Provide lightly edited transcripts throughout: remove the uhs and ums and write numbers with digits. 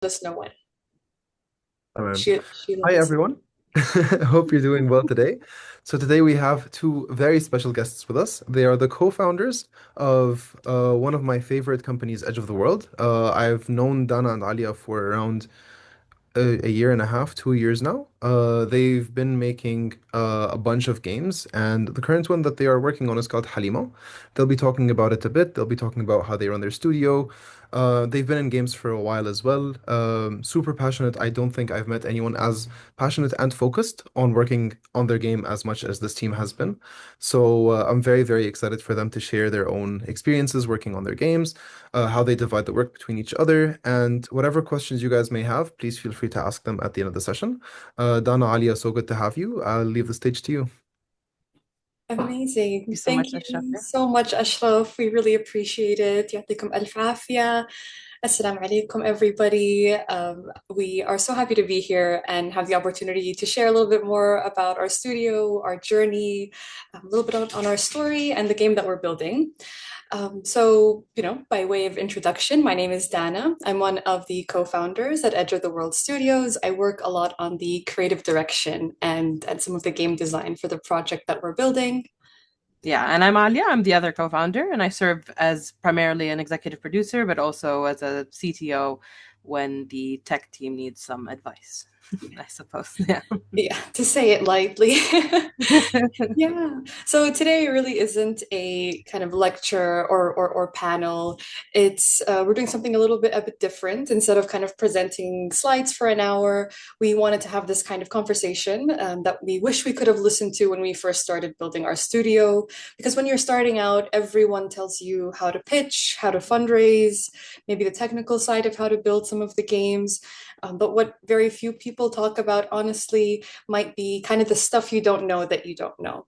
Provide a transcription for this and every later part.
us know when. Um, Sheila Hi, wants. everyone. Hope you're doing well today. So today we have two very special guests with us. They are the co-founders of one of my favorite companies, Edge of the World. I've known Dana and Alia for around a year and a half, 2 years now. They've been making a bunch of games, and the current one that they are working on is called Halima. They'll be talking about it a bit. They'll be talking about how they run their studio. They've been in games for a while as well. Super passionate. I don't think I've met anyone as passionate and focused on working on their game as much as this team has been. So I'm very, very excited for them to share their own experiences working on their games, how they divide the work between each other, and whatever questions you guys may have, please feel free to ask them at the end of the session. Dana, Alia, so good to have you. I'll leave the stage to you. Amazing. You so Thank much, Ashraf. you so much, Ashraf. We really appreciate it. يعطيكم ألف عافية. Assalamu alaikum, everybody. We are so happy to be here and have the opportunity to share a little bit more about our studio, our journey, a little bit on our story and the game that we're building. By way of introduction, my name is Dana. I'm one of the co-founders at Edge of the World Studios. I work a lot on the creative direction and some of the game design for the project that we're building. Yeah, and I'm Alia. I'm the other co-founder, and I serve as primarily an executive producer, but also as a CTO when the tech team needs some advice, I suppose. Yeah. Yeah, to say it lightly. Yeah. So today really isn't a kind of lecture or panel. It's we're doing something a bit different. Instead of kind of presenting slides for an hour, we wanted to have this kind of conversation that we wish we could have listened to when we first started building our studio. Because when you're starting out, everyone tells you how to pitch, how to fundraise, maybe the technical side of how to build some of the games. But what very few people talk about, honestly, might be kind of the stuff you don't know that you don't know.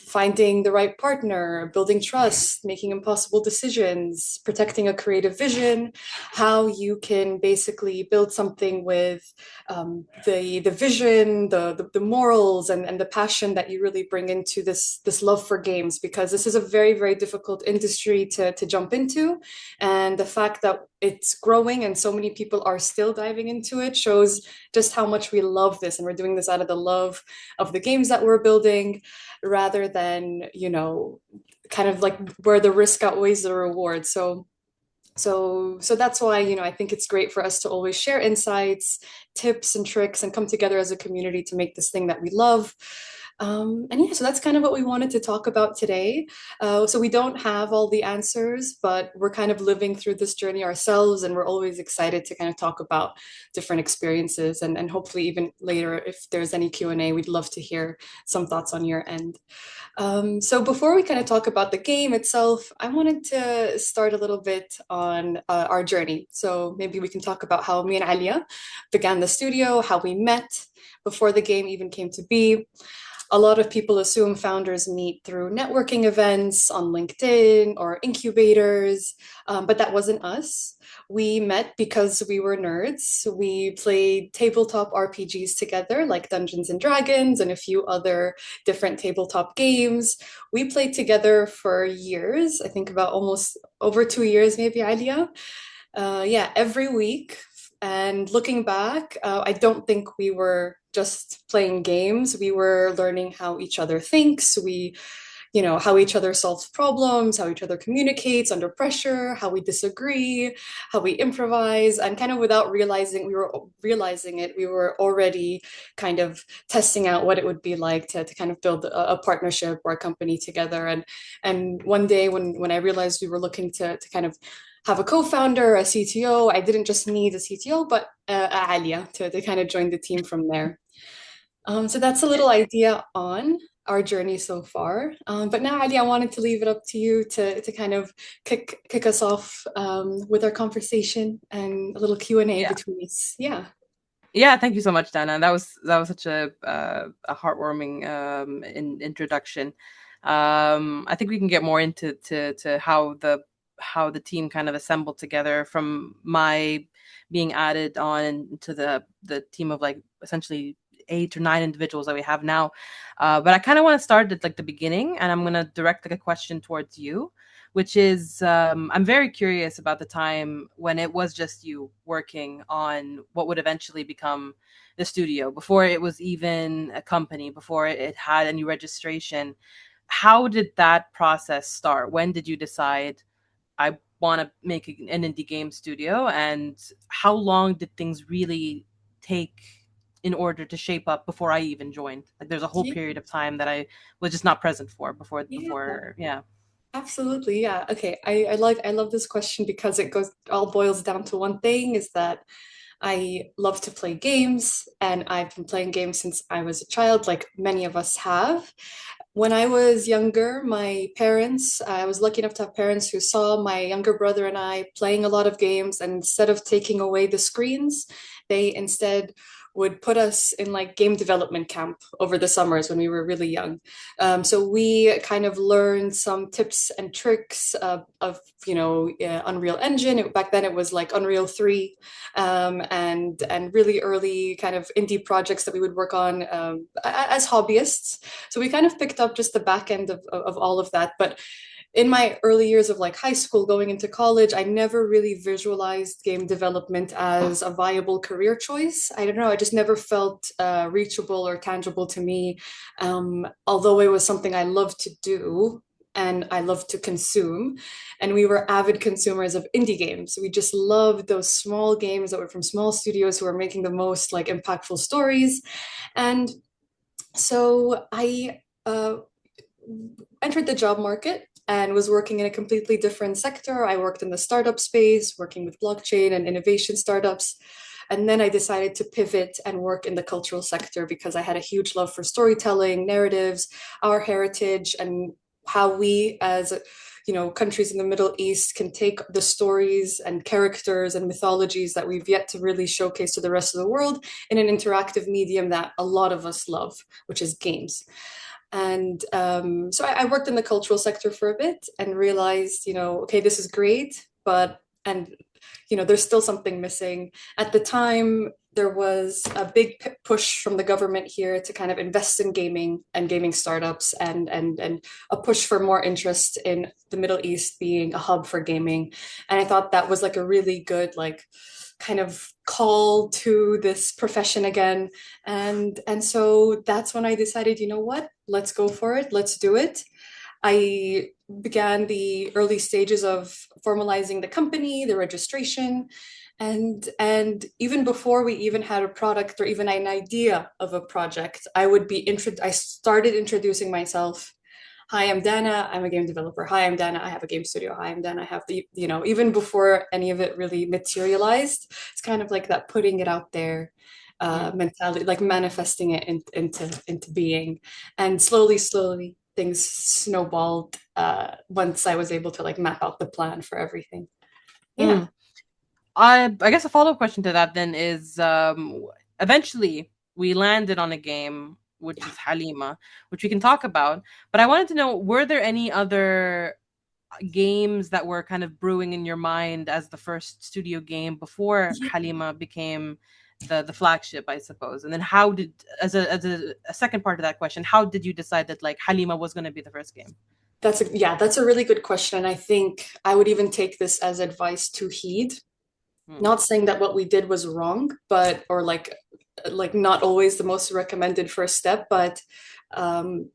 Finding the right partner, building trust, making impossible decisions, protecting a creative vision, how you can basically build something with the vision, the morals, and the passion that you really bring into this love for games, because this is a very, very difficult industry to jump into. And the fact that it's growing and so many people are still diving into it shows just how much we love this. And we're doing this out of the love of the games that we're building rather than, kind of like where the risk outweighs the reward. So that's why, I think it's great for us to always share insights, tips and tricks and come together as a community to make this thing that we love. And yeah, so that's kind of what we wanted to talk about today. So we don't have all the answers, but we're kind of living through this journey ourselves, and we're always excited to kind of talk about different experiences. And hopefully even later, if there's any Q&A, we'd love to hear some thoughts on your end. So before we kind of talk about the game itself, I wanted to start a little bit on our journey. So maybe we can talk about how me and Alia began the studio, how we met before the game even came to be. A lot of people assume founders meet through networking events on LinkedIn or incubators, but that wasn't us. We met because we were nerds. We played tabletop RPGs together, like Dungeons and Dragons and a few other different tabletop games. We played together for years, I think about almost over 2 years, maybe, Alia. Yeah, every week. And looking back, I don't think we were just playing games. We were learning how each other thinks. How each other solves problems, how each other communicates under pressure, how we disagree, how we improvise, and kind of without realizing it, we were already kind of testing out what it would be like to kind of build a partnership or a company together. And one day when I realized we were looking to kind of have a co-founder, a CTO, I didn't just need a CTO, but Alia to kind of join the team from there. So that's a little idea on our journey so far. But now, Ali, I wanted to leave it up to you to kind of kick us off with our conversation and a little Q&A Yeah. between us. Yeah. Yeah, thank you so much, Dana. That was such a heartwarming introduction. I think we can get more into to how the team kind of assembled together from my being added on to the team of like essentially 8 or 9 individuals that we have now. But I kind of want to start at like the beginning, and I'm gonna direct like a question towards you, which is I'm very curious about the time when it was just you working on what would eventually become the studio, before it was even a company, before it had any registration. How did that process start? When did you decide I want to make an indie game studio? And how long did things really take in order to shape up before I even joined? Like there's a whole Yeah, period of time that I was just not present for yeah, yeah. absolutely. Yeah. Okay. I love this question because it goes all boils down to one thing is that I love to play games and I've been playing games since I was a child, like many of us have. When I was younger, my parents, I was lucky enough to have parents who saw my younger brother and I playing a lot of games, and instead of taking away the screens, they instead would put us in like game development camp over the summers when we were really young. So we kind of learned some tips and tricks Unreal Engine. Back then it was like Unreal 3, and really early kind of indie projects that we would work on as hobbyists. So we kind of picked up just the back end of all of that. But in my early years of like high school going into college, I never really visualized game development as a viable career choice. I don't know, I just never felt reachable or tangible to me. Although it was something I loved to do and I loved to consume. And we were avid consumers of indie games. We just loved those small games that were from small studios who were making the most like impactful stories. And so I entered the job market and was working in a completely different sector. I worked in the startup space, working with blockchain and innovation startups. And then I decided to pivot and work in the cultural sector because I had a huge love for storytelling, narratives, our heritage, and how we as countries in the Middle East can take the stories and characters and mythologies that we've yet to really showcase to the rest of the world in an interactive medium that a lot of us love, which is games. And so I worked in the cultural sector for a bit and realized, okay, this is great, there's still something missing. At the time, there was a big push from the government here to kind of invest in gaming and gaming startups, and a push for more interest in the Middle East being a hub for gaming. And I thought that was like a really good, like, kind of call to this profession again. And so that's when I decided, you know what, let's go for it, let's do it. I began the early stages of formalizing the company, the registration, and even before we even had a product or even an idea of a project, I started introducing myself. Hi, I'm Danna. I'm a game developer. Hi, I'm Danna. I have a game studio. Hi, I'm Danna. I have even before any of it really materialized, it's kind of like that putting it out there mentality, like manifesting it into being. And slowly, things snowballed once I was able to like map out the plan for everything. Yeah. Mm. I guess a follow-up question to that then is eventually we landed on a game which is Halima, which we can talk about. But I wanted to know, were there any other games that were kind of brewing in your mind as the first studio game before Yeah. Halima became the flagship, I suppose? And then how did, as a second part of that question, how did you decide that like Halima was going to be the first game? That's a really good question. And I think I would even take this as advice to heed. Hmm. Not saying that what we did was wrong, but or like not always the most recommended first step, but um,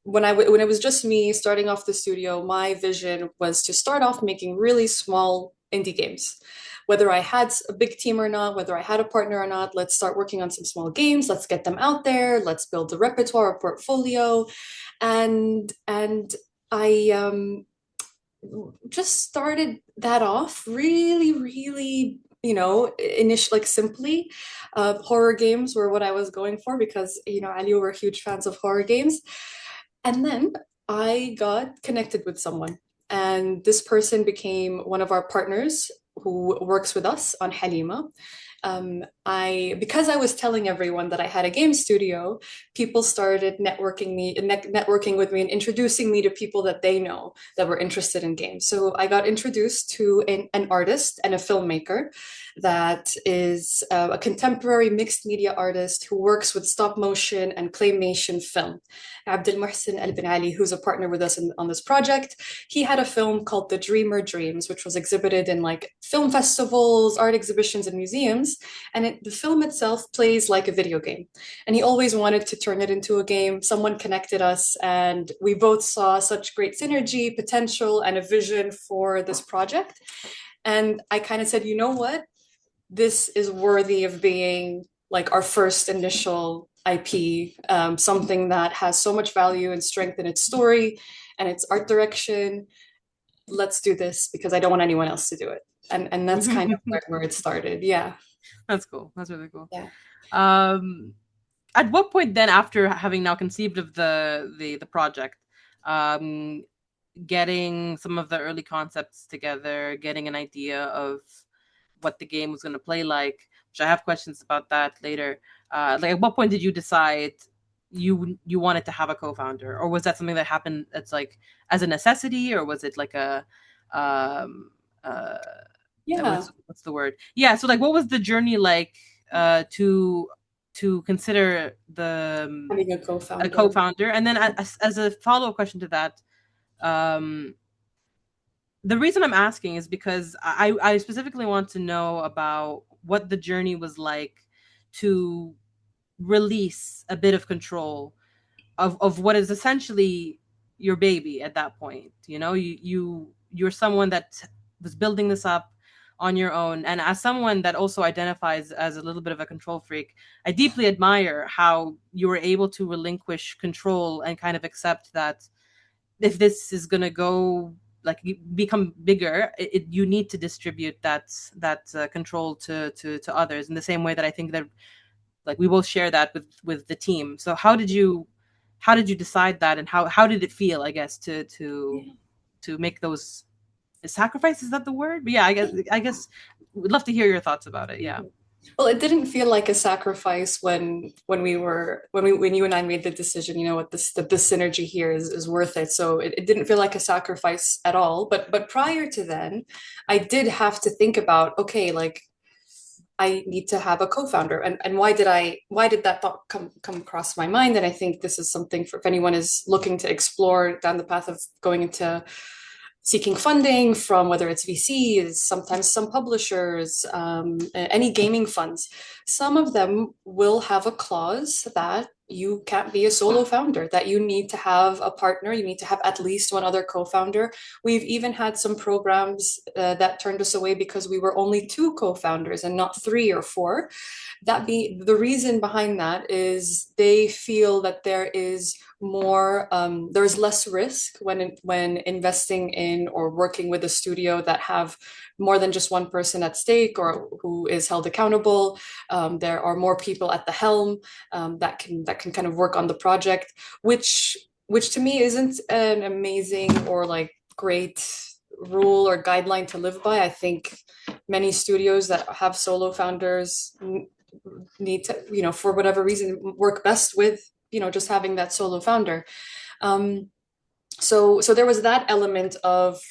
when it was just me starting off the studio, my vision was to start off making really small indie games. Whether I had a big team or not, whether I had a partner or not, let's start working on some small games. Let's get them out there. Let's build a repertoire, a portfolio, and I just started that off really, initially, like, simply. Horror games were what I was going for because Ali were huge fans of horror games. And then I got connected with someone, and this person became one of our partners who works with us on Halima. Because I was telling everyone that I had a game studio, people started networking with me and introducing me to people that they know that were interested in games. So I got introduced to an artist and a filmmaker that is a contemporary mixed media artist who works with stop motion and claymation film. Abdel Muhsin Al Ben Ali, who's a partner with us on this project, he had a film called The Dreamer Dreams, which was exhibited in like film festivals, art exhibitions, and museums. And the film itself plays like a video game. And he always wanted to turn it into a game. Someone connected us, and we both saw such great synergy, potential, and a vision for this project. And I kind of said, you know what? This is worthy of being like our first initial IP, something that has so much value and strength in its story and its art direction. Let's do this because I don't want anyone else to do it. And that's kind of where it started. Yeah. That's cool. That's really cool. Yeah. At what point then, after having now conceived of the project, getting some of the early concepts together, getting an idea of what the game was going to play like, which I have questions about that later. Like, at what point did you decide you wanted to have a co-founder, or was that something that happened? It's like as a necessity, or was it like a Yeah. what's the word? Yeah. So like, what was the journey like to consider Having a a co-founder. co-founder, and then as a follow-up question to that, um, the reason I'm asking is because I specifically want to know about what the journey was like to release a bit of control of what is essentially your baby at that point. You know, you're someone that was building this up on your own, and as someone that also identifies as a little bit of a control freak, I deeply admire how you were able to relinquish control and kind of accept that if this is going to go like become bigger, you need to distribute that control to others, in the same way that I think that like we both share that with the team. So how did you decide that, and how did it feel, I guess, to make those sacrifices? Is that the word? But yeah, I guess we'd love to hear your thoughts about it. Yeah. Well, it didn't feel like a sacrifice when you and I made the decision, you know what, the synergy here is worth it. So it didn't feel like a sacrifice at all. But prior to then, I did have to think about, okay, like I need to have a co-founder. And why did that thought come across my mind? And I think this is something for if anyone is looking to explore down the path of going into seeking funding from whether it's VCs, sometimes some publishers, any gaming funds. Some of them will have a clause that you can't be a solo founder, that you need to have a partner, you need to have at least one other co-founder. We've even had some programs that turned us away because we were only two co-founders and not three or four. That be the reason behind that is they feel that there's less risk when investing in or working with a studio that have more than just one person at stake or who is held accountable. There are more people at the helm that can kind of work on the project, which to me isn't an amazing or like great rule or guideline to live by. I think many studios that have solo founders need to, for whatever reason, work best with, just having that solo founder. So there was that element of,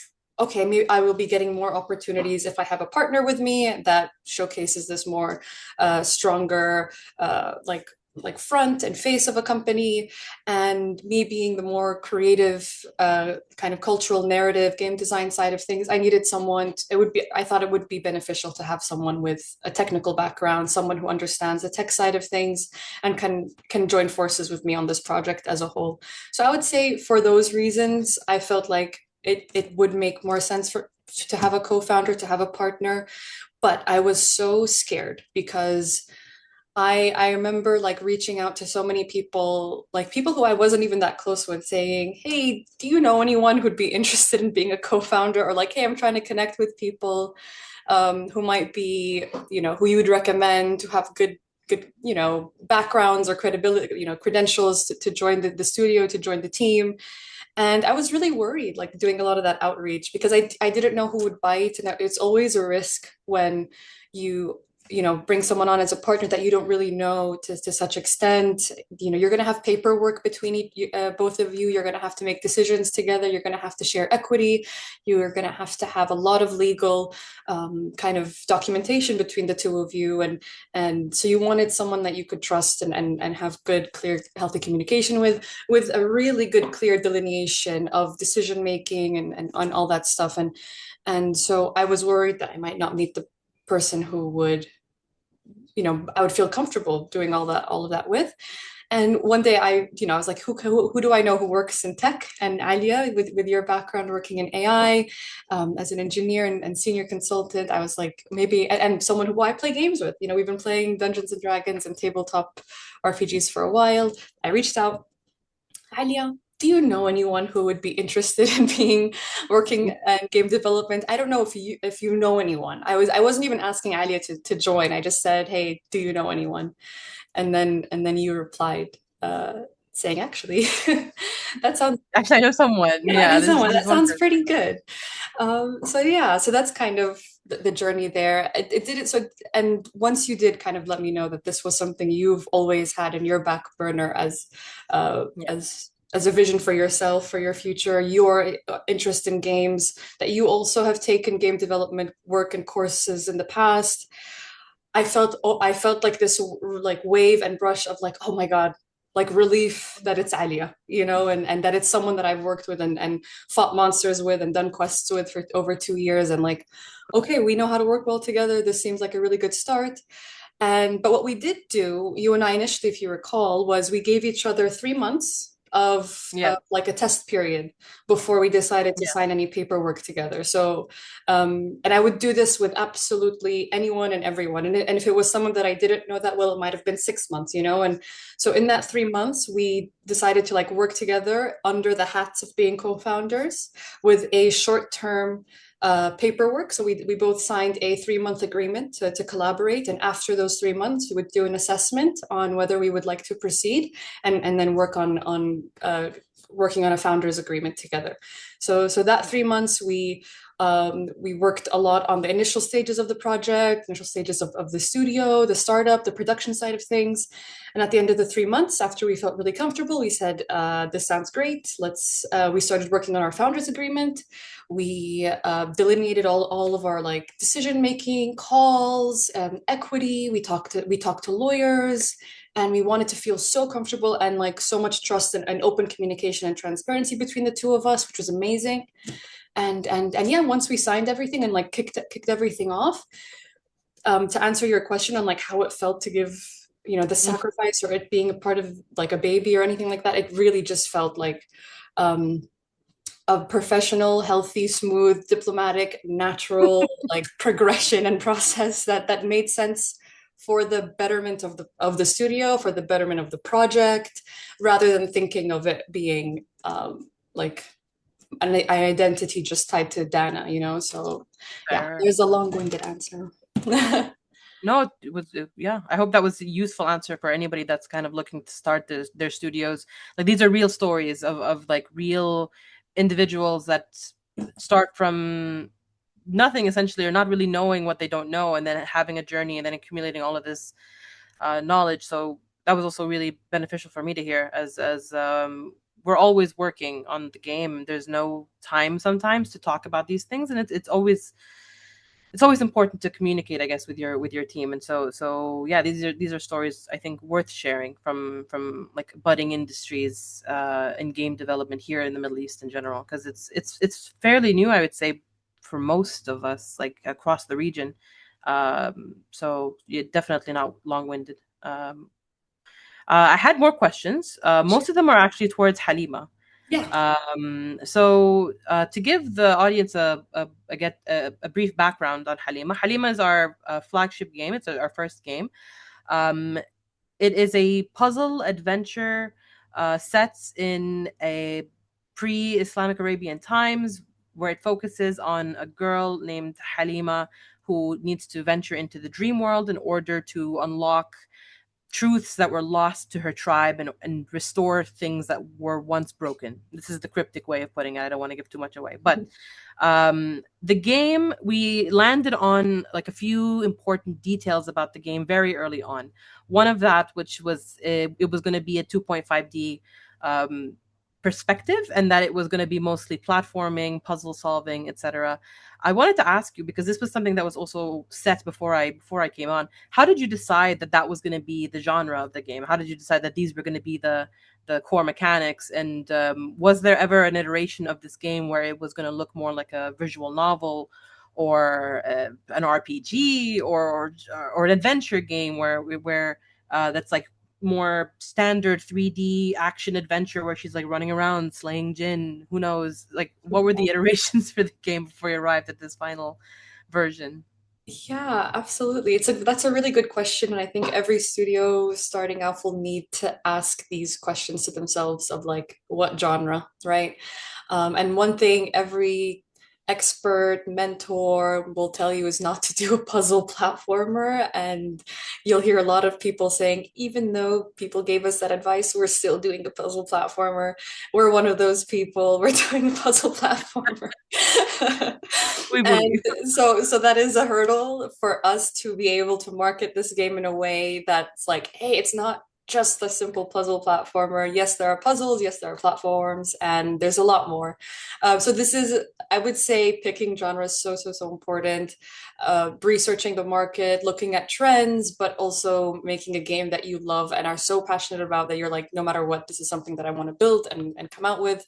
okay, maybe I will be getting more opportunities if I have a partner with me that showcases this more stronger, like front and face of a company, and me being the more creative kind of cultural narrative game design side of things. I needed someone I thought it would be beneficial to have someone with a technical background, someone who understands the tech side of things and can join forces with me on this project as a whole. So I would say for those reasons I felt like it would make more sense to have a co-founder, to have a partner. But I was so scared because I remember like reaching out to so many people, like people who I wasn't even that close with, saying, "Hey, do you know anyone who'd be interested in being a co-founder?" Or like, "Hey, I'm trying to connect with people who might be, who you would recommend, to have good, backgrounds or credibility, credentials to join the studio, to join the team." And I was really worried, like doing a lot of that outreach because I didn't know who would bite, and it's always a risk when you bring someone on as a partner that you don't really know to such extent. You're going to have paperwork between both of you. You're going to have to make decisions together. You're going to have to share equity. You're going to have a lot of legal kind of documentation between the two of you. And so you wanted someone that you could trust and have good, clear, healthy communication with a really good, clear delineation of decision making and all that stuff. And so I was worried that I might not meet the person who would, I would feel comfortable doing all of that with. And one day I was like, who do I know who works in tech? And Aalya, with your background working in AI, as an engineer and senior consultant, I was like, maybe, and someone who I play games with. We've been playing Dungeons and Dragons and tabletop RPGs for a while. I reached out, Aalya, do you know anyone who would be interested in being working in game development? I don't know if you know anyone. I wasn't even asking Aalya to join. I just said, hey, do you know anyone? And then you replied, saying, actually, that sounds Actually, I know someone. yeah, I Yeah, know someone. That there's one sounds person. pretty good. So yeah, so that's kind of the journey there. It did it so, and once you did kind of let me know that this was something you've always had in your back burner as uh, Yeah. as a vision for yourself, for your future, your interest in games, that you also have taken game development work and courses in the past. I felt like this like wave and brush of like, oh my God, like relief that it's Alia, and that it's someone that I've worked with and fought monsters with and done quests with for over 2 years. And like, okay, we know how to work well together. This seems like a really good start. But what we did do, you and I initially, if you recall, was we gave each other 3 months of Yeah. like a test period before we decided to Yeah. sign any paperwork together. So, and I would do this with absolutely anyone and everyone. And if it was someone that I didn't know that well, it might have been 6 months, And so in that 3 months, we decided to like work together under the hats of being co-founders with a short-term paperwork. So we both signed a 3-month agreement to collaborate. And after those 3 months, we would do an assessment on whether we would like to proceed and then work on working on a founders agreement together. So that 3 months, we worked a lot on the initial stages of the project, initial stages of the studio, the startup, the production side of things. And at the end of the 3 months, after we felt really comfortable, we said, this sounds great. We started working on our founders agreement. We delineated all of our like decision making calls, equity. We talked to lawyers, and we wanted to feel so comfortable and like so much trust and open communication and transparency between the two of us, which was amazing. And yeah, once we signed everything and like kicked everything off, to answer your question on like how it felt to give the sacrifice or it being a part of like a baby or anything like that, it really just felt like um a professional, healthy, smooth, diplomatic, natural like progression and process that made sense for the betterment of the studio, for the betterment of the project, rather than thinking of it being like an identity just tied to Danna. So yeah, Fair. there's a long-winded answer. No, it was yeah. I hope that was a useful answer for anybody that's kind of looking to start their studios. Like these are real stories of like real individuals that start from nothing essentially, or not really knowing what they don't know, and then having a journey and then accumulating all of this knowledge. So that was also really beneficial for me to hear, as we're always working on the game. There's no time sometimes to talk about these things, and it's always important to communicate, I guess, with your team. And so yeah, these are stories I think worth sharing from like budding industries in game development here in the Middle East in general, because it's fairly new, I would say, for most of us, like across the region. So yeah, definitely not long-winded. I had more questions. Sure. Most of them are actually towards Halima. Yeah. So to give the audience a brief background on Halima, Halima is our flagship game. It's our first game. Um, it is a puzzle adventure set in a pre-Islamic Arabian times, where it focuses on a girl named Halima who needs to venture into the dream world in order to unlock truths that were lost to her tribe, and restore things that were once broken. This is the cryptic way of putting it. I don't want to give too much away, but the game, we landed on like a few important details about the game very early on. One of that, which was it was going to be a 2.5D perspective, and that it was going to be mostly platforming, puzzle solving, etc. I wanted to ask you, because this was something that was also set before I came on. How did you decide that that was going to be the genre of the game? How did you decide that these were going to be the core mechanics? And was there ever an iteration of this game where it was going to look more like a visual novel, or an RPG, or an adventure game where that's like more standard 3D action adventure where she's like running around slaying Jinn? Who knows? Like, what were the iterations for the game before you arrived at this final version? Yeah, absolutely. That's a really good question, and I think every studio starting out will need to ask these questions to themselves of like what genre, right? And one thing every expert mentor will tell you is not to do a puzzle platformer, and you'll hear a lot of people saying, even though people gave us that advice, we're still doing the puzzle platformer. We're one of those people. We're doing the puzzle platformer. We And believe. so that is a hurdle for us to be able to market this game in a way that's like, hey, it's not just a simple puzzle platformer. Yes, there are puzzles, yes, there are platforms, and there's a lot more. So this is, I would say, picking genres so important. Researching the market, looking at trends, but also making a game that you love and are so passionate about that you're like, no matter what, this is something that I want to build and come out with.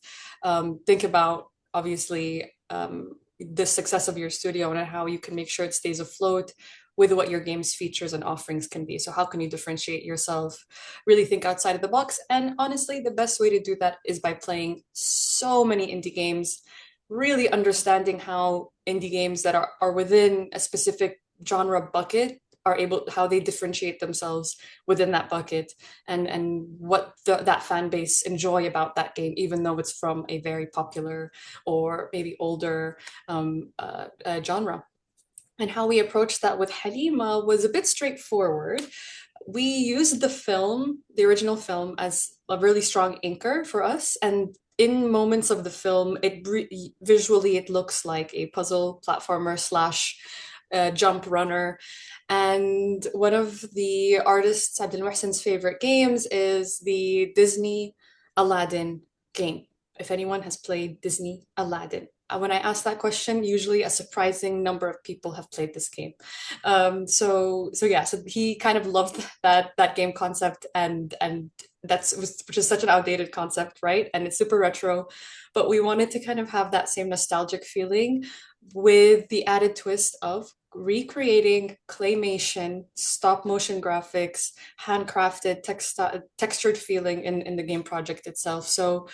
Think about, obviously, the success of your studio and how you can make sure it stays afloat with what your game's features and offerings can be. So how can you differentiate yourself? Really think outside of the box. And honestly, the best way to do that is by playing so many indie games, really understanding how indie games that are within a specific genre bucket are able, how they differentiate themselves within that bucket, and what that fan base enjoy about that game, even though it's from a very popular or maybe older genre. And how we approached that with Halima was a bit straightforward. We used the film, the original film, as a really strong anchor for us. And in moments of the film, visually it looks like a puzzle platformer slash jump runner. And one of the artists, Abdul Muhsin's favorite games, is the Disney Aladdin game. If anyone has played Disney Aladdin, when I ask that question, usually a surprising number of people have played this game. So yeah, so he kind of loved that game concept, and which is such an outdated concept, right? And it's super retro, but we wanted to kind of have that same nostalgic feeling with the added twist of recreating claymation, stop motion graphics, handcrafted, textured feeling in the game project itself. So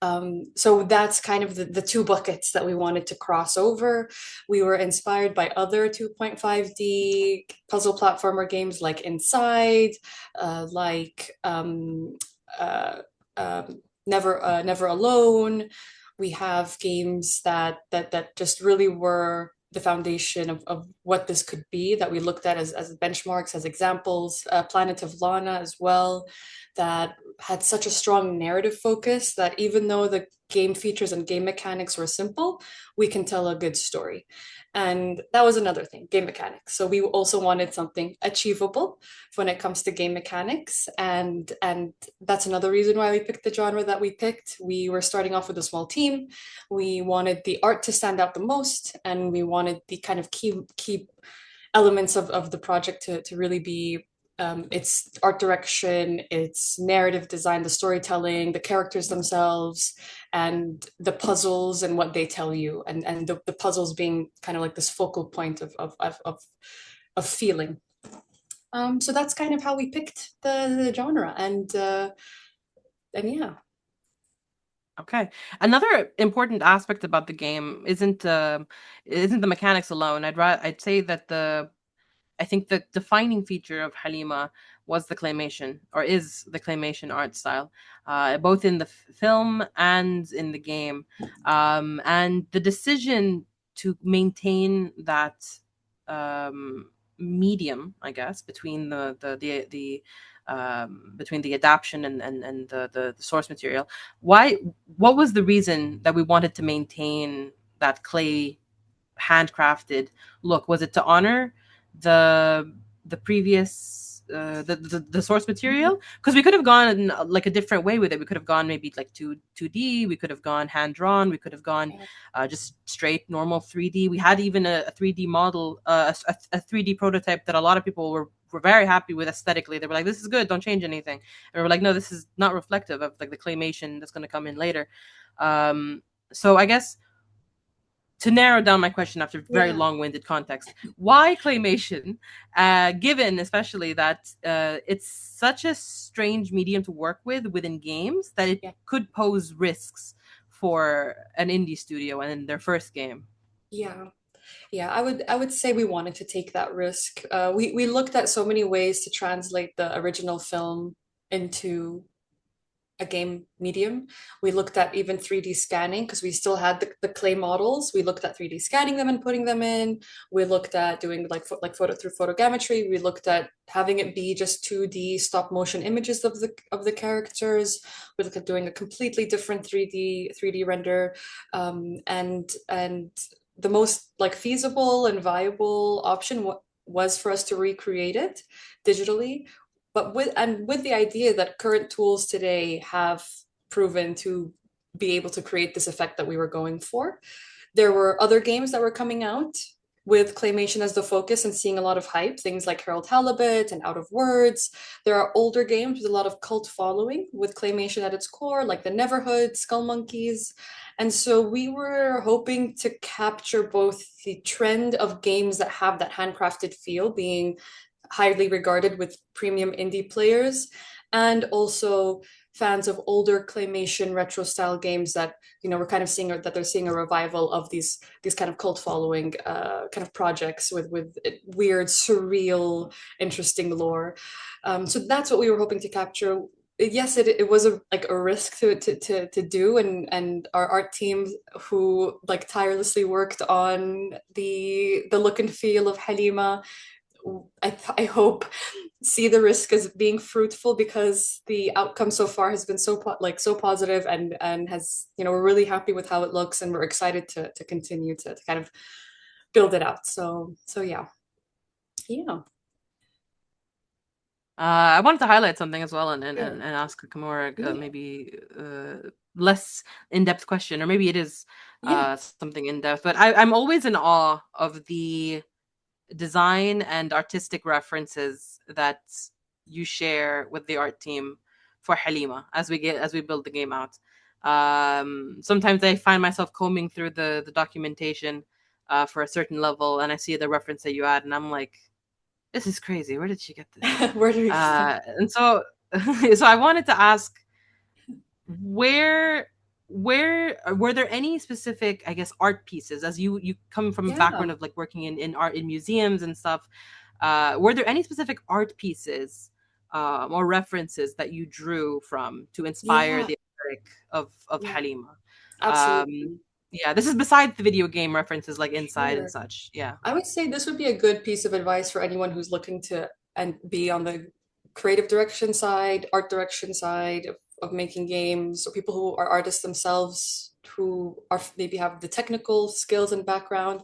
that's kind of the two buckets that we wanted to cross over. We were inspired by other 2.5D puzzle platformer games like Inside, like Never Alone. We have games that just really were the foundation of what this could be, that we looked at as benchmarks, as examples. Planet of Lana as well, that had such a strong narrative focus that even though the game features and game mechanics were simple, we can tell a good story. And that was another thing, game mechanics. So we also wanted something achievable when it comes to game mechanics. And that's another reason why we picked the genre that we picked. We were starting off with a small team. We wanted the art to stand out the most, and we wanted the kind of key elements of the project to really be its art direction, its narrative design, the storytelling, the characters themselves, and the puzzles and what they tell you, and the puzzles being kind of like this focal point of feeling. So that's kind of how we picked the genre, and yeah. Okay. Another important aspect about the game isn't the mechanics alone. I'd say that I think the defining feature of Halima was the claymation, or is the claymation art style, both in the film and in the game. And the decision to maintain that medium, I guess, between the between the adaptation and the source material. Why? What was the reason that we wanted to maintain that clay handcrafted look? Was it to honor the previous the source material? Because we could have gone like a different way with it. We could have gone maybe like 2D. We could have gone hand drawn. We could have gone just straight normal 3D. We had even a 3D model, a 3D prototype that a lot of people were very happy with aesthetically. They were like, "This is good. Don't change anything." And we were like, "No, this is not reflective of like the claymation that's going to come in later." So I guess to narrow down my question after very Yeah. long-winded context, why claymation, given especially that it's such a strange medium to work with within games that it could pose risks for an indie studio and in their first game? Yeah. Yeah, I would say we wanted to take that risk. We looked at so many ways to translate the original film into a game medium. We looked at even 3D scanning because we still had the clay models. We looked at 3D scanning them and putting them in. We looked at doing like photo through photogrammetry. We looked at having it be just 2D stop motion images of the characters. We looked at doing a completely different 3D render, and the most like feasible and viable option was for us to recreate it digitally, but with the idea that current tools today have proven to be able to create this effect that we were going for. There were other games that were coming out with claymation as the focus and seeing a lot of hype, things like Harold Halibut and Out of Words. There are older games with a lot of cult following with claymation at its core, like the Neverhood, Skull Monkeys. And so we were hoping to capture both the trend of games that have that handcrafted feel, being highly regarded with premium indie players, and also fans of older claymation retro style games that we're kind of seeing that they're seeing a revival of these kind of cult following kind of projects with weird, surreal, interesting lore. So that's what we were hoping to capture. Yes, it was like a risk to do, and our art team who like tirelessly worked on the look and feel of Halima, I hope see the risk as being fruitful, because the outcome so far has been so positive, and has we're really happy with how it looks, and we're excited to continue to kind of build it out. So yeah. I wanted to highlight something as well, Sure. and ask Kimura Yeah. maybe less in-depth question, or maybe it is Yeah. something in-depth. But I'm always in awe of the design and artistic references that you share with the art team for Halima as we build the game out. Sometimes I find myself combing through the documentation for a certain level, and I see the reference that you add, and I'm like, this is crazy. Where did she get this? Where do we find? And so, so I wanted to ask, where were there any specific, I guess, art pieces, as you come from a Yeah. background of like working in art in museums and stuff, were there any specific art pieces or references that you drew from to inspire Yeah. the aesthetic of Yeah. Halima? um Absolutely. yeah, this is besides the video game references like Inside and Sure. such. Yeah. I would say this would be a good piece of advice for anyone who's looking to and be on the creative direction side, art direction side of making games, or people who are artists themselves who are maybe have the technical skills and background.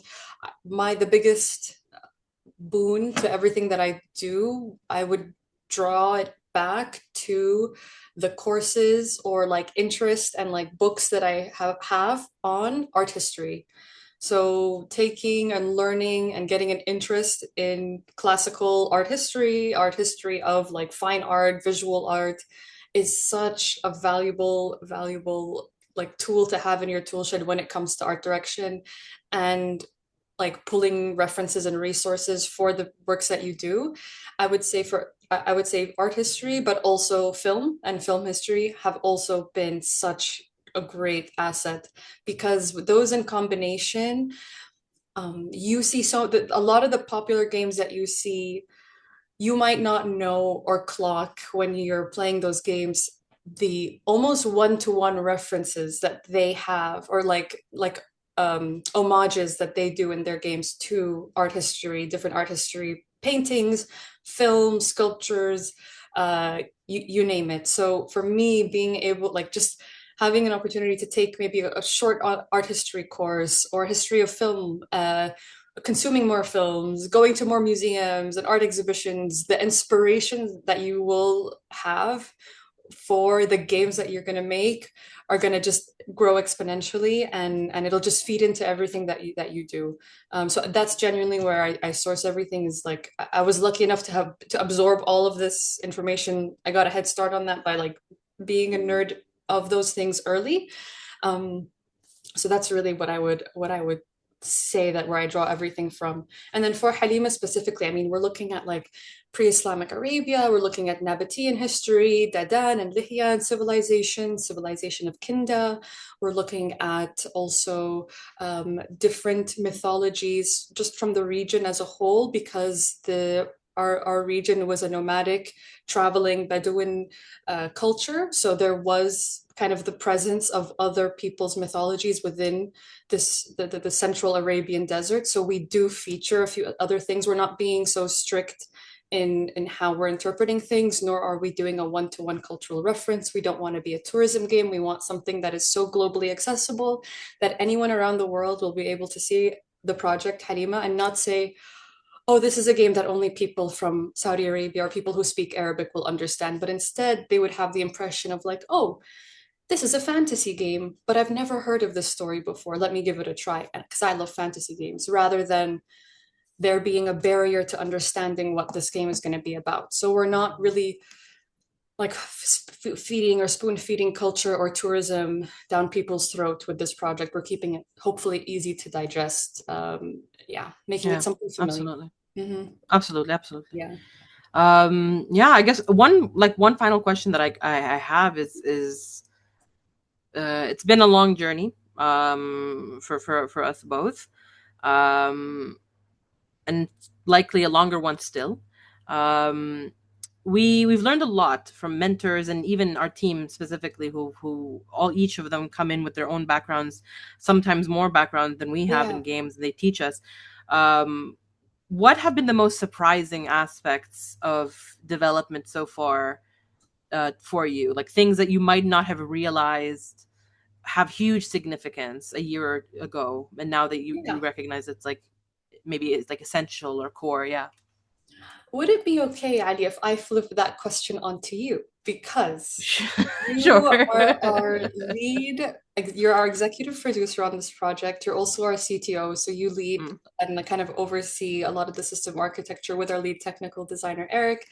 The biggest boon to everything that I do, I would draw it back to the courses or like interest and like books that I have on art history. So taking and learning and getting an interest in classical art history of like fine art, visual art, is such a valuable like tool to have in your tool shed when it comes to art direction, and like pulling references and resources for the works that you do. I would say art history, but also film and film history have also been such a great asset, because with those in combination, you see a lot of the popular games that you see, you might not know or clock when you're playing those games the almost one-to-one references that they have, or like homages that they do in their games to art history, different art history paintings, films, sculptures. you name it. So for me, being able, like, just having an opportunity to take maybe a short art history course or history of film, consuming more films, going to more museums and art exhibitions, the inspiration that you will have for the games that you're going to make are going to just grow exponentially, and it'll just feed into everything that you do. So that's genuinely where I source everything. Is like I was lucky enough to have to absorb all of this information. I got a head start on that by like being a nerd of those things early. um, so that's really what I would say, that where I draw everything from. And then for Halima specifically, I mean, we're looking at like pre-Islamic Arabia, we're looking at Nabatean history, Dadan and Lihyan civilization of Kinda. We're looking at also different mythologies just from the region as a whole, because our region was a nomadic, traveling Bedouin culture. So there was kind of the presence of other people's mythologies within the Central Arabian desert. So we do feature a few other things. We're not being so strict in how we're interpreting things, nor are we doing a one-to-one cultural reference. We don't want to be a tourism game. We want something that is so globally accessible that anyone around the world will be able to see the project Halima and not say, oh, this is a game that only people from Saudi Arabia or people who speak Arabic will understand. But instead, they would have the impression of like, oh, this is a fantasy game, but I've never heard of this story before. Let me give it a try, because I love fantasy games, rather than there being a barrier to understanding what this game is going to be about. So we're not really like feeding or spoon feeding culture or tourism down people's throat with this project. We're keeping it hopefully easy to digest. Yeah, making it Yeah, something familiar. absolutely. Mm-hmm. Absolutely. Yeah. Yeah, I guess one final question that I have is it's been a long journey for us both, um and likely a longer one still. um we've learned a lot from mentors and even our team specifically, who all each of them come in with their own backgrounds, sometimes more background than we have Yeah. in games, and they teach us. um what have been the most surprising aspects of development so far, for you, like things that you might not have realized have huge significance a year ago, and now that you Yeah. recognize it's like maybe it's like essential or core? Yeah. Would it be okay, Ali, if I flip that question onto you? Because you Sure. are our lead, you're our executive producer on this project. You're also our CTO, so you lead Mm, and kind of oversee a lot of the system architecture with our lead technical designer, Eric.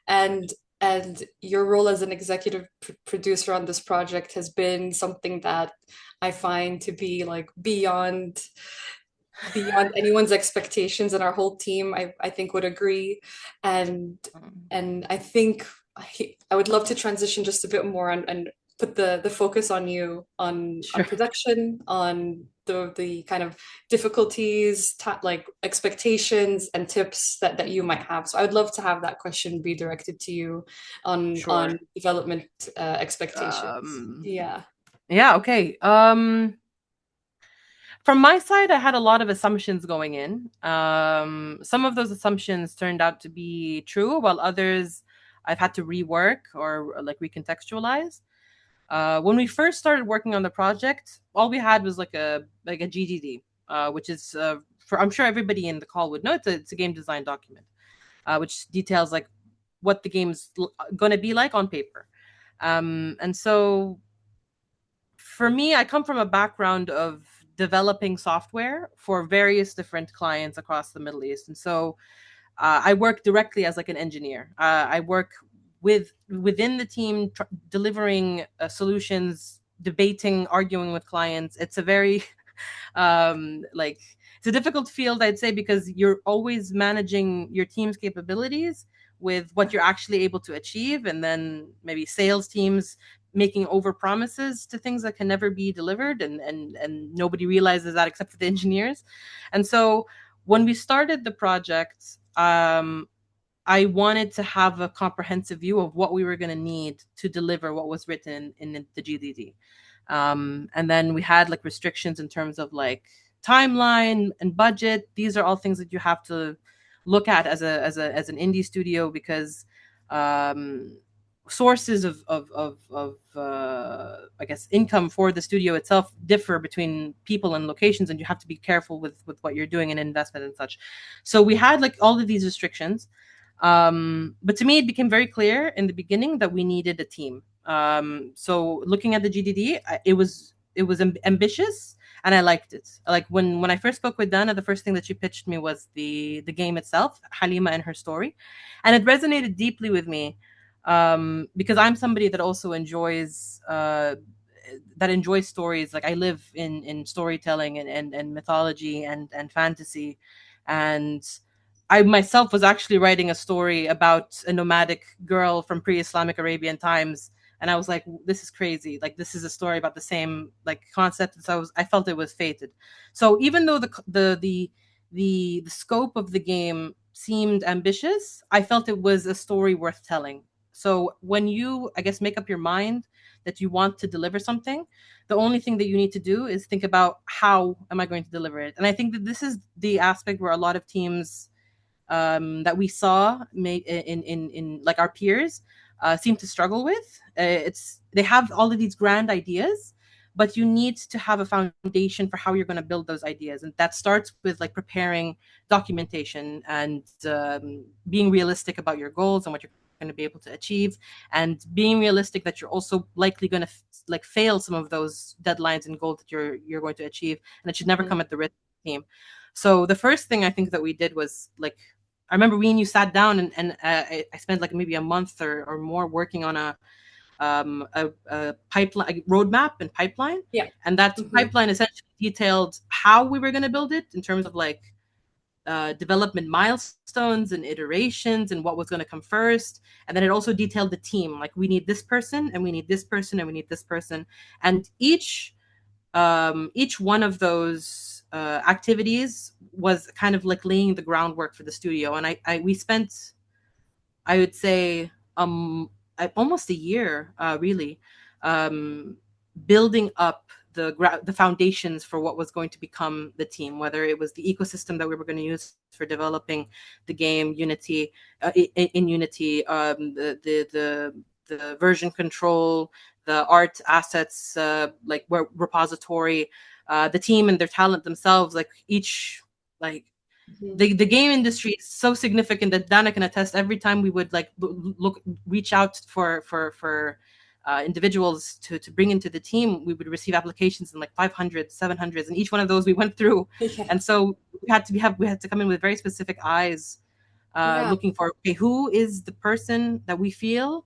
And and your role as an executive producer on this project has been something that I find to be like beyond anyone's expectations, and our whole team I think would agree. and mm. and I think I would love to transition just a bit more and put the focus on you, on Sure. production, on the kind of difficulties, like expectations and tips that you might have. So I would love to have that question be directed to you on Sure. development expectations. um Yeah. yeah, okay. From my side, I had a lot of assumptions going in. Some of those assumptions turned out to be true, while others I've had to rework or like recontextualize. When we first started working on the project, all we had was like a GDD, which is for, I'm sure everybody in the call would know, it's a game design document, which details like what the game's going to be like on paper. And so for me, I come from a background of developing software for various different clients across the Middle East, and so I work directly as like an engineer. I work within the team, delivering solutions, debating, arguing with clients. It's a very like it's a difficult field, I'd say, because you're always managing your team's capabilities with what you're actually able to achieve, and then maybe sales teams making over promises to things that can never be delivered, and nobody realizes that except for the engineers. And so when we started the project, I wanted to have a comprehensive view of what we were going to need to deliver what was written in the GDD. And then we had like restrictions in terms of like timeline and budget. These are all things that you have to look at as an indie studio, because um, sources of I guess income for the studio itself differ between people and locations, and you have to be careful with what you're doing and investment and such. So we had like all of these restrictions, but to me it became very clear in the beginning that we needed a team. So looking at the GDD, it was ambitious, and I liked it. Like when I first spoke with Dana, the first thing that she pitched me was the game itself, Halima and her story, and it resonated deeply with me, because I'm somebody that also enjoys stories. Like I live in storytelling and mythology and fantasy, and I myself was actually writing a story about a nomadic girl from pre-Islamic Arabian times, and I was like, "This is crazy! Like this is a story about the same like concept." And so I felt it was fated. So even though the scope of the game seemed ambitious, I felt it was a story worth telling. So when you, I guess, make up your mind that you want to deliver something, the only thing that you need to do is think about how am I going to deliver it. And I think that this is the aspect where a lot of teams that we saw in like our peers seem to struggle with. It's they have all of these grand ideas, but you need to have a foundation for how you're going to build those ideas, and that starts with like preparing documentation and being realistic about your goals and what you're going to be able to achieve, and being realistic that you're also likely going to like fail some of those deadlines and goals that you're going to achieve, and it should never Mhm. come at the risk of the team. So the first thing I think that we did was like, I remember we and you sat down, and I spent like maybe a month or more working on a pipeline, a roadmap and pipeline, Yeah. and that Hmm. pipeline essentially detailed how we were going to build it in terms of like development milestones and iterations and what was going to come first. And then it also detailed the team. Like we need this person, and we need this person, and we need this person, and each one of those activities was kind of like laying the groundwork for the studio. And we spent, I would say, almost a year, really, um, building up the foundations for what was going to become the team. Whether it was the ecosystem that we were going to use for developing the game, Unity, in Unity, the version control, the art assets, like repository, the team and their talent themselves. Like each like Hmm. the game industry is so significant that Dana can attest. Every time we would like reach out for individuals to bring into the team, we would receive applications in like 500, 700s, and each one of those we went through. Yeah. And so we had to come in with very specific eyes, Yeah. looking for, okay, who is the person that we feel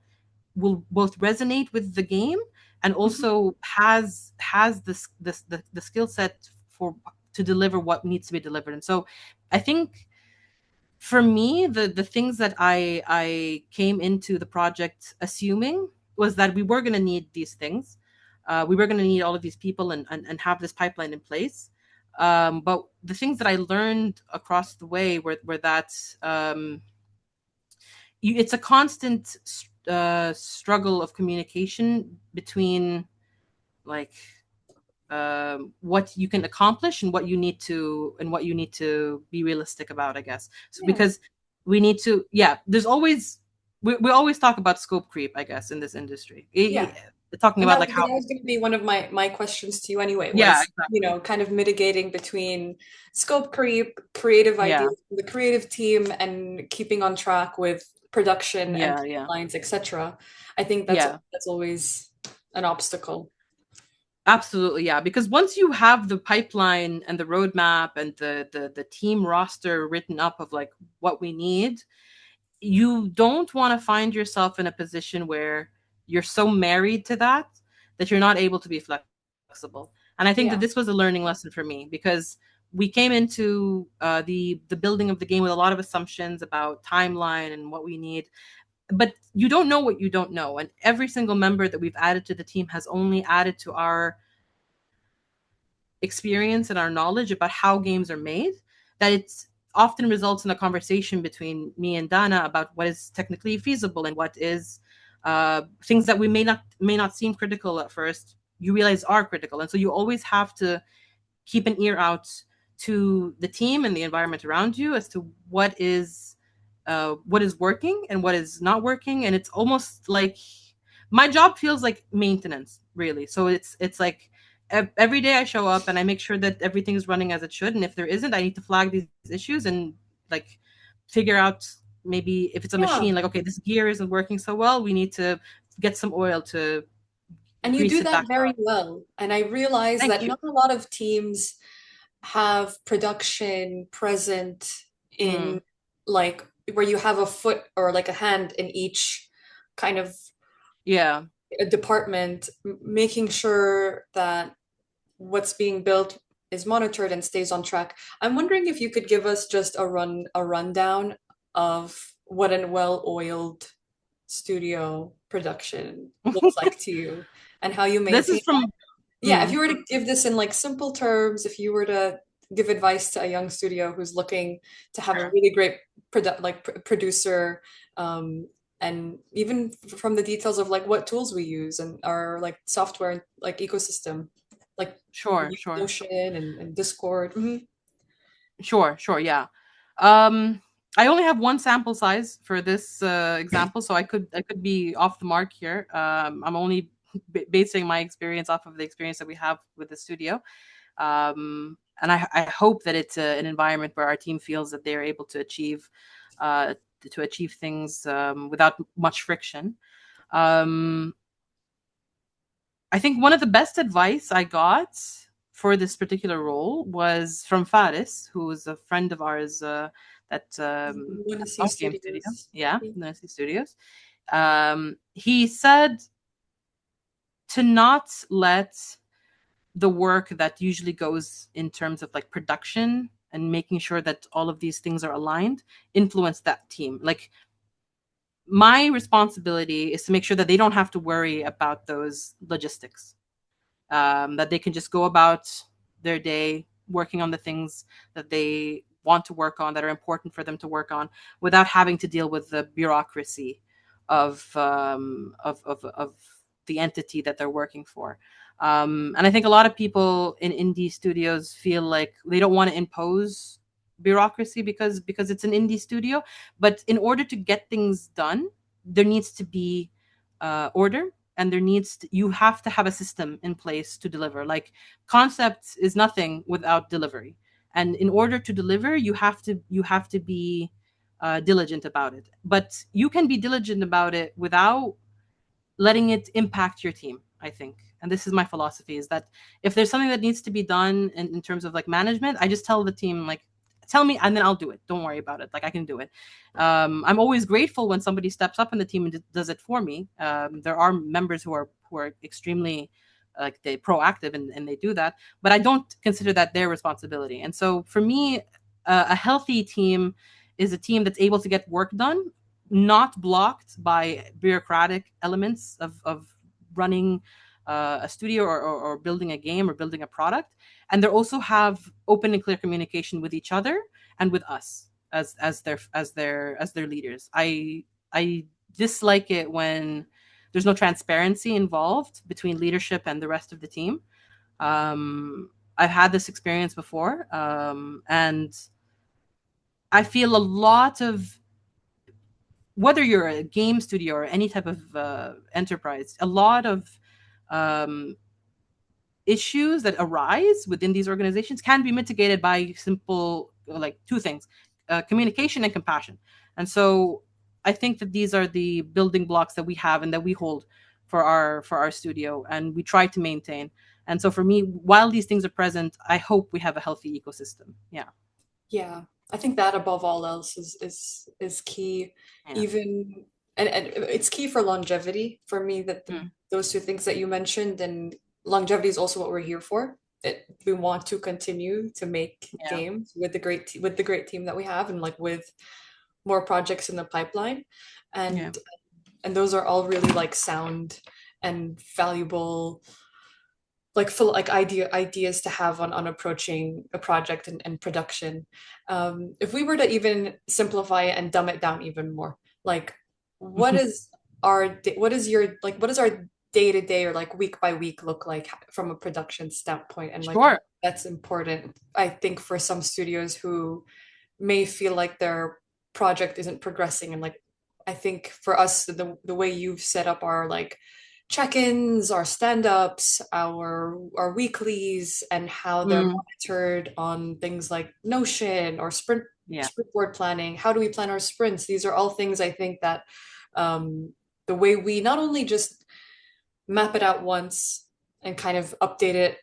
will both resonate with the game and Mhm. also has the skill set for to deliver what needs to be delivered. And so I think for me, the things that I came into the project assuming was that we were going to need these things. We were going to need all of these people and have this pipeline in place. But the things that I learned across the way were that it's a constant struggle of communication between like what you can accomplish and what you need to be realistic about, I guess. So Yeah. because we need to, yeah, there's always we always talk about scope creep, I guess, in this industry. Yeah. Talking And about like that how, was going to be one of my questions to you anyway, yeah, was, exactly, kind of mitigating between scope creep, creative yeah, ideas from the creative team, and keeping on track with production and yeah, yeah, timelines, etc. I think yeah. that's always an obstacle. Absolutely, yeah. Because once you have the pipeline and the roadmap and the team roster written up of like what we need, you don't want to find yourself in a position where you're so married to that you're not able to be flexible. And I think that Yeah. this was a learning lesson for me because we came into the building of the game with a lot of assumptions about timeline and what we need, but you don't know what you don't know. And every single member that we've added to the team has only added to our experience and our knowledge about how games are made, that it's often results in a conversation between me and Dana about what is technically feasible and what is things that we may not seem critical at first, you realize are critical. And so you always have to keep an ear out to the team and the environment around you as to what is what is working and what is not working, and it's almost like my job feels like maintenance, really. So it's like every day I show up and I make sure that everything is running as it should, and if there isn't, I need to flag these issues and like figure out, maybe if it's a Yeah. machine, like, okay, this gear isn't working so well, we need to get some oil to And you grease do it that back very up. well. And I realize Thank that you. not a lot of teams have production present Mm, in like where you have a foot or like a hand in each kind of yeah. department, making sure that what's being built is monitored and stays on track. I'm wondering if you could give us just a rundown of what a well-oiled studio production looks like to you and how you This maintain. is from Yeah, if mm, you were to give this in like simple terms, if you were to give advice to a young studio who's looking to have a sure. really great producer, um, and even from the details of like what tools we use and our like software like ecosystem, like we Sure, use sure. Notion and Discord. Sure, yeah. Um, I only have one sample size for this example, so I could be off the mark here. I'm only basing my experience off of the experience that we have with the studio, and I hope that it's an environment where our team feels that they're able uh, to achieve things without much friction. Um, I think one of the best advice I got for this particular role was from Faris, who is a friend of ours Want to at see Soft Game Studio. studios. Yeah, Yeah. Nancy Studios. He said to not let the work that usually goes in terms of like production and making sure that all of these things are aligned influence that team. Like, my responsibility is to make sure that they don't have to worry about those logistics, that they can just go about their day working on the things that they want to work on, that are important for them to work on, without having to deal with the bureaucracy of the entity that they're working for. And I think a lot of people in indie studios feel like they don't want to impose bureaucracy because it's an indie studio. But in order to get things done, there needs to be order, and you have to have a system in place to deliver. Like, concept is nothing without delivery, and in order to deliver, you have to be diligent about it. But you can be diligent about it without letting it impact your team, I think. And this is my philosophy, is that if there's something that needs to be done in terms of like management, I just tell the team, like, tell me and then I'll do it. Don't worry about it. Like, I can do it. I'm always grateful when somebody steps up in the team and does it for me. There are members who are extremely like they proactive, and they do that, but I don't consider that their responsibility. And so for me, a healthy team is a team that's able to get work done, not blocked by bureaucratic elements of running a studio, or building a game or building a product. And they also have open and clear communication with each other and with us as their leaders. I dislike it when there's no transparency involved between leadership and the rest of the team. I've had this experience before, and I feel a lot of, whether you're a game studio or any type of enterprise, a lot of um, issues that arise within these organizations can be mitigated by simple, like, two things: communication and compassion. And so I think that these are the building blocks that we have and that we hold for our studio, and we try to maintain. And so for me, while these things are present, I hope we have a healthy ecosystem. Yeah. Yeah, I think that above all else is key. Yeah. Even and it's key for longevity for me that Mm. those two things that you mentioned, and longevity is also what we're here for. We want to continue to make Yeah. games with with the great team that we have, and like with more projects in the pipeline, Yeah. and those are all really like sound and valuable like full like ideas to have on approaching a project and production. If we were to even simplify it and dumb it down even more, like what is what is your like what does our day to day or like week by week look like from a production standpoint, and like Sure. that's important I think for some studios who may feel like they're project isn't progressing. And like I think for us, the way you've set up our like check-ins, our stand-ups, our weeklies, and how they're Mm, monitored on things like Notion or yeah, sprint board planning. How do we plan our sprints? These are all things I think that the way we not only just map it out once and kind of update it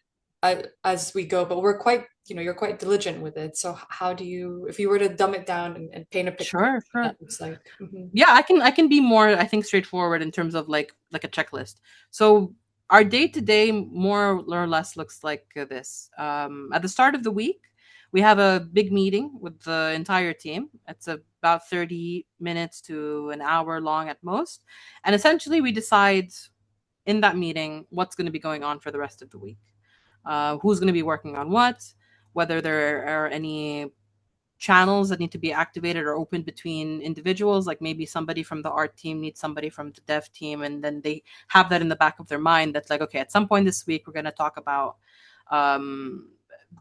as we go, but we're quite, you're quite diligent with it. So how do you, if you were to dumb it down and paint a picture, sure, that sure. looks like? Mhm. Yeah, I can be more, I think, straightforward in terms of like a checklist. So our day to day more or less looks like this. At the start of the week, we have a big meeting with the entire team. It's about 30 minutes to an hour long at most, and essentially we decide in that meeting what's going to be going on for the rest of the week, who's going to be working on what, whether there are any channels that need to be activated or opened between individuals, like maybe somebody from the art team needs somebody from the dev team, and then they have that in the back of their mind that's like, okay, at some point this week we're going to talk about um,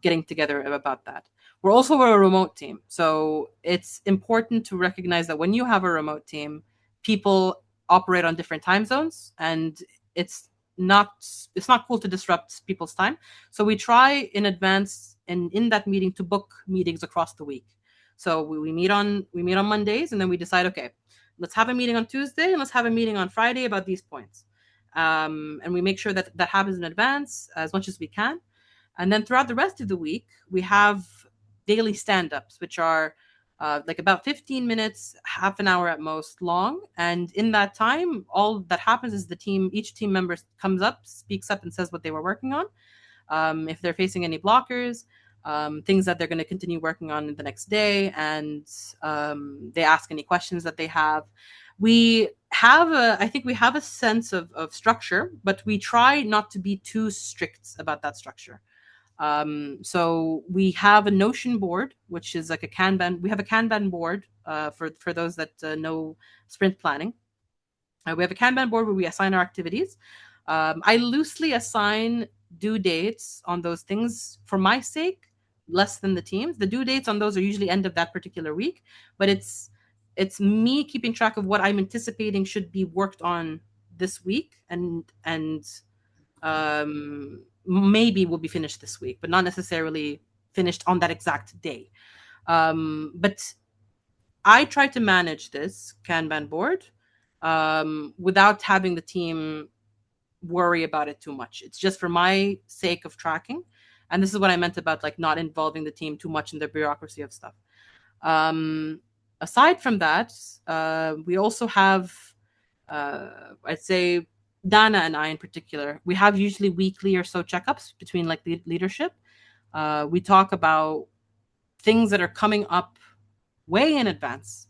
getting together about that. We're also a remote team, so it's important to recognize that when you have a remote team, people operate on different time zones, and it's not it's not cool to disrupt people's time. So we try in advance in that meeting to book meetings across the week. So we meet on Mondays, and then we decide, okay, let's have a meeting on Tuesday and let's have a meeting on Friday about these points. And we make sure that that happens in advance as much as we can. And then throughout the rest of the week, we have daily stand ups, which are like about 15 minutes, half an hour at most long. And in that time, all that happens is each team member comes up, speaks up, and says what they were working on, if they're facing any blockers, things that they're going to continue working on the next day, and they ask any questions that they have. I think we have a sense of structure, but we try not to be too strict about that structure. So we have a Notion board, which is like a Kanban. We have a Kanban board for those that know sprint planning. We have a Kanban board where we assign our activities. I loosely assign due dates on those things for my sake, less than the teams. The due dates on those are usually end of that particular week, but it's me keeping track of what I'm anticipating should be worked on this week, and maybe will be finished this week, but not necessarily finished on that exact day. But I try to manage this Kanban board without having the team worry about it too much. It's just for my sake of tracking. And this is what I meant about like not involving the team too much in the bureaucracy of stuff. Um, Aside from that, we also have, I'd say, Dana and I in particular, we have usually weekly or so checkups between like leadership. We talk about things that are coming up way in advance.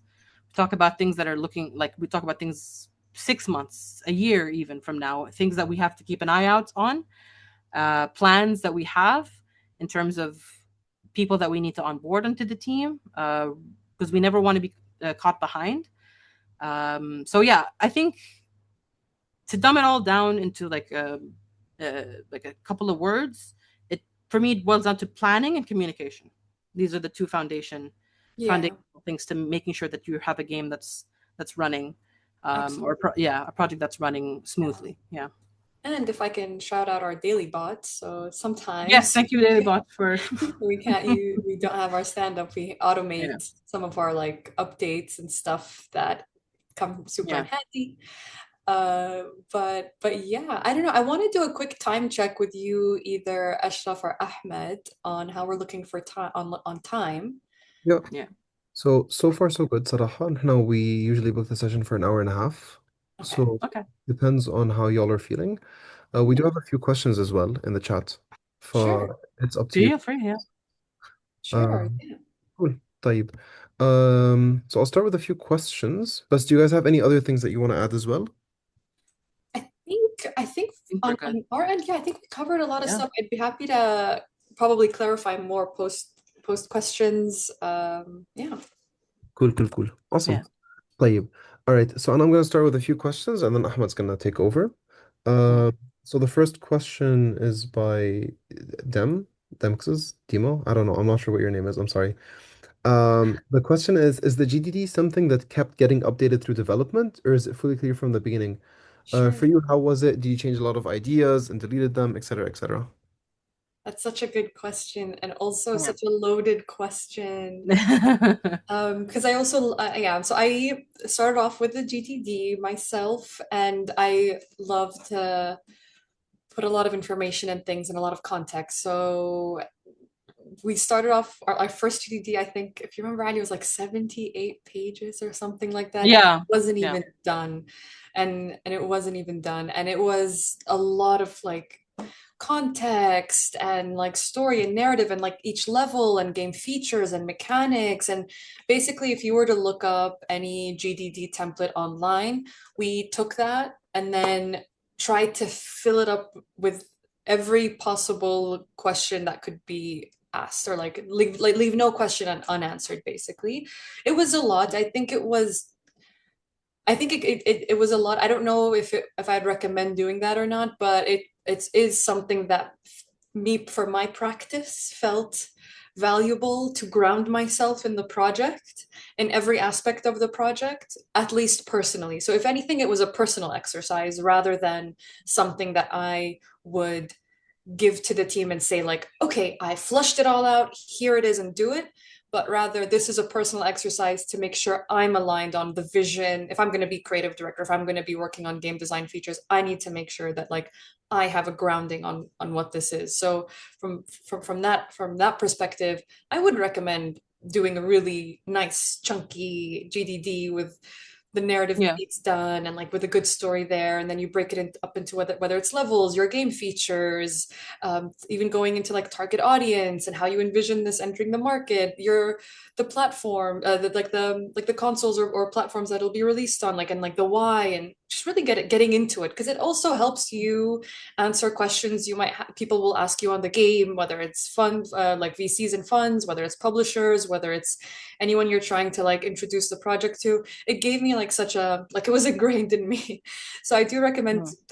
We talk about things that are looking like we talk about things 6 months, a year, even from now, things that we have to keep an eye out on, plans that we have in terms of people that we need to onboard onto the team, because we never want to be caught behind. So yeah, I think to dumb it all down into like a couple of words, it for me it boils down to planning and communication. These are the two Yeah. foundational things to making sure that you have a game that's running, Absolutely. a project that's running smoothly. Yeah. And if I can shout out our daily bot, so Yes, sometimes thank you, Dailybot, for we don't have our stand up, we yeah, automate some of our like updates and stuff that come super in yeah. handy. But yeah, I don't know. I want to do a quick time check with you, either Ashraf or Ahmed, on how we're looking for time on time. Yeah. Yeah. So far so good صراحة. No, we usually book the session for an hour and a half. Okay. So Okay. depends on how y'all are feeling. We do Yeah, have a few questions as well in the chat. sure. It's up to you. Feel free. Yeah. Sure. Um, Yeah. cool. طيب. So I'll start with a few questions. But do you guys have any other things that you want to add as well? I think I think we're good. on our end, yeah, I think we covered a lot of Yeah. stuff. I'd be happy to probably clarify more post questions. Yeah. Cool, cool, cool. Awesome. Yeah. طيب. All right. So I'm going to start with a few questions and then Ahmed's going to take over. Mm. Uh, so the first question is by Demx's Demo. I don't know. I'm not sure what your name is. I'm sorry. The question is the GDD something that kept getting updated through development, or is it fully clear from the beginning? Sure. For you, how was it? Did you change a lot of ideas and deleted them, et cetera, et cetera? That's such a good question and also Yeah. such a loaded question. Because I also, yeah, so I started off with the GTD myself, and I love to put a lot of information and things and a lot of context. So we started off our first GTD, I think, if you remember, Annie, it was like 78 pages or something like that. And it Yeah. wasn't Yeah. even done. And it wasn't even done. And it was a lot of like context and like story and narrative and like each level and game features and mechanics. And basically, if you were to look up any GDD template online, we took that and then tried to fill it up with every possible question that could be asked, or like leave no question unanswered. Basically, it was a lot. I think it was a lot. I don't know if I'd recommend doing that or not, but it is something that me for my practice felt valuable to ground myself in the project, in every aspect of the project, at least personally. So if anything, it was a personal exercise rather than something that I would give to the team and say like, okay, I flushed it all out, here it is, and do it. But rather, this is a personal exercise to make sure I'm aligned on the vision. If I'm going to be creative director, if I'm going to be working on game design features, I need to make sure that like I have a grounding on what this is. So from that perspective, I would recommend doing a really nice chunky GDD with the narrative Yeah. beats done and like with a good story there, and then you break it up into whether it's levels, your game features, even going into like target audience and how you envision this entering the market, the platform, like the consoles or platforms that it'll be released on, like, and like the why, and just really getting into it, because it also helps you answer questions people will ask you on the game, whether it's funds, like VCs and funds, whether it's publishers, whether it's anyone you're trying to like introduce the project to. It gave me like such a, like, it was ingrained in me. So Mm. I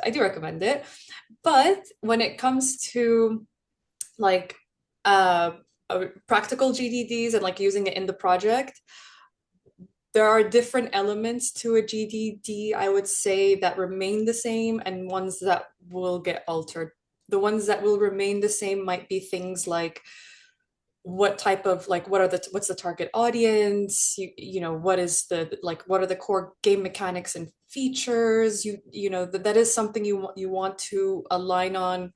do recommend it. But when it comes to like uh practical GDDs and like using it in the project, there are different elements to a GDD, I would say, that remain the same and ones that will get altered. The ones that will remain the same might be things like what type of, like, what's the target audience, what is the, like, what are the core game mechanics and features, that is something you want to align on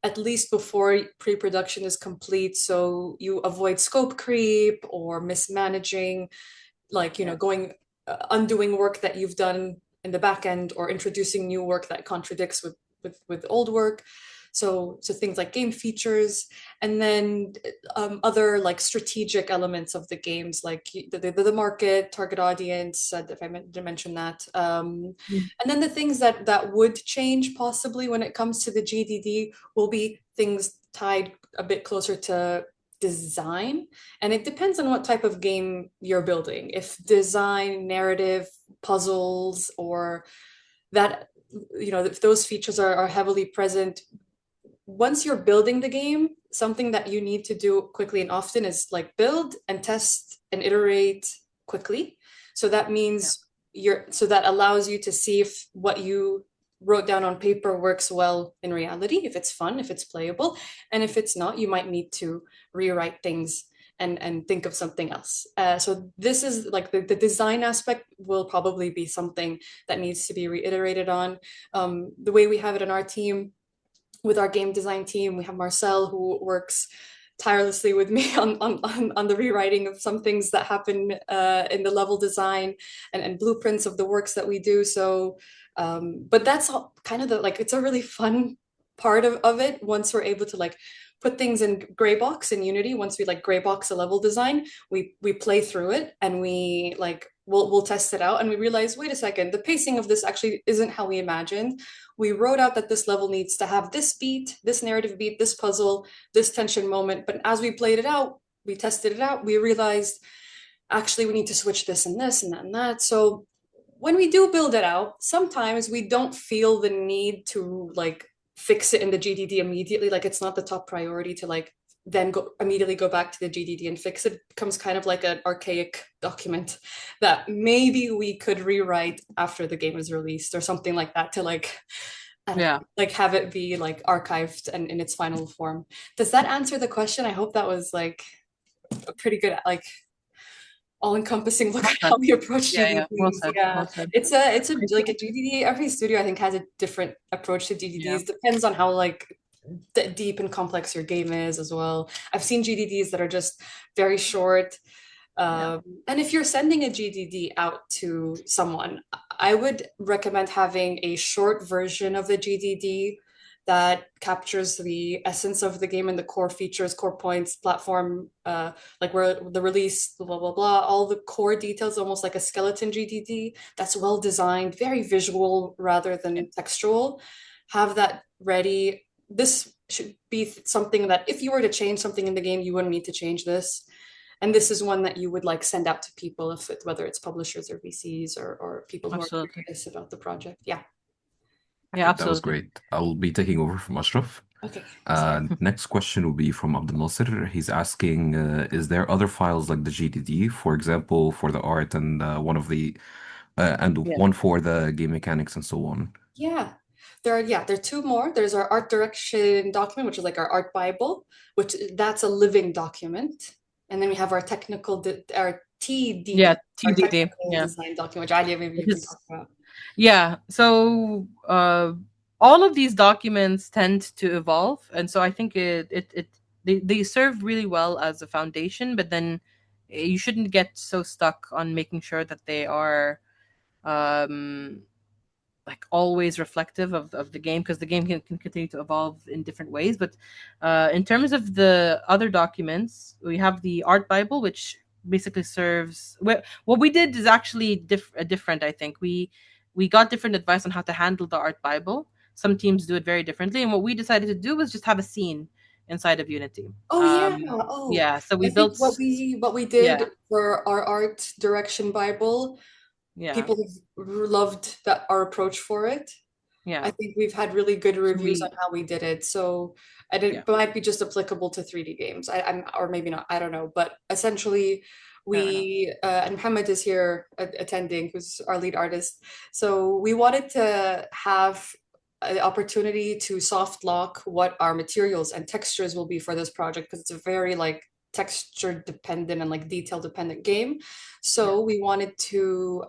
at least before pre-production is complete, so you avoid scope creep or mismanaging, like, Yeah. going, undoing work that you've done in the back end, or introducing new work that contradicts with old work. So things like game features, and then other like strategic elements of the games, like the market, target audience, if I meant to mention that, Mm. and then the things that would change possibly when it comes to the GDD will be things tied a bit closer to design, and it depends on what type of game you're building. If design, narrative, puzzles, or that, if those features are heavily present, once you're building the game, something that you need to do quickly and often is like build and test and iterate quickly. So that Yeah. means so that allows you to see if what you wrote down on paper works well in reality, if it's fun, if it's playable, and if it's not, you might need to rewrite things and think of something else. So this is like the design aspect will probably be something that needs to be reiterated on. The way we have it in our team, with our game design team, we have Marcel, who works tirelessly with me on the rewriting of some things that happen in the level design and blueprints of the works that we do. So, but that's all kind of the, like, it's a really fun part of it once we're able to like put things in gray box in Unity. Once we like gray box a level design, we play through it and we like we'll test it out, and we realize, wait a second, the pacing of this actually isn't how we imagined. We wrote out that this level needs to have this beat, this narrative beat, this puzzle, this tension moment. But as we played it out, we tested it out, we realized actually we need to switch this and this and that and that. So when we do build it out, sometimes we don't feel the need to like fix it in the GDD immediately. Like, it's not the top priority to like then immediately go back to the GDD and fix it. It becomes kind of like an archaic document that maybe we could rewrite after the game is released or something like that to like, I don't know, Yeah. like have it be like archived and in its final form. Does that answer the question? I hope that was like a pretty good like all-encompassing look Well at said. how we approach Yeah, yeah. Well GDDs. said. Yeah, Well said. it's a I like a think, GDD. Every studio I think has a different approach to yeah. GDDs. Depends on how like deep and complex your game is as well. I've seen GDDs that are just very short. Yeah. And if you're sending a GDD out to someone, I would recommend having a short version of the GDD that captures the essence of the game and the core features, core points, platform, like where the release, blah, blah, blah, all the core details, almost like a skeleton GDD that's well designed, very visual rather Yeah. than textual. Have that ready. This should be something that if you were to change something in the game, you wouldn't need to change this. And this is one that you would like send out to people, if it, whether it's publishers or VCs or people who are Absolutely. curious about the project. Yeah. Yeah, That was absolutely. great. I'll be taking over from Ashraf. Okay. Next question will be from Abdul Nasser. He's asking, is there other files like the GDD, for example, for the art and Yeah. one for the game mechanics and so on? Yeah. There are two more. There's our art direction document, which is like our art Bible, which that's a living document. And then we have our our TDD, Yeah, our TDD. technical Yeah. design document, which Alia, maybe Which you can is talk about. Yeah. So all of these documents tend to evolve, and so I think they serve really well as a foundation, but then you shouldn't get so stuck on making sure that they are um like always reflective of the game, because the game can continue to evolve in different ways. But in terms of the other documents, we have the art Bible, which basically serves what we did is actually different. I think we got different advice on how to handle the art Bible. Some teams do it very differently, and what we decided to do was just have a scene inside of Unity. Oh yeah. Oh, Yeah, so we I think built. what we Yeah, did for our art direction Bible, yeah, people have loved that our approach for it. I yeah. think we've had really good So reviews on we how we did it. So, and yeah, it might be just applicable to 3D games. Or maybe not. I don't know. But essentially, fair enough. and Muhammad is here attending, who's our lead artist. So we wanted to have an opportunity to soft lock what our materials and textures will be for this project, because it's a very like texture dependent and like detail dependent game. Yeah, So we wanted to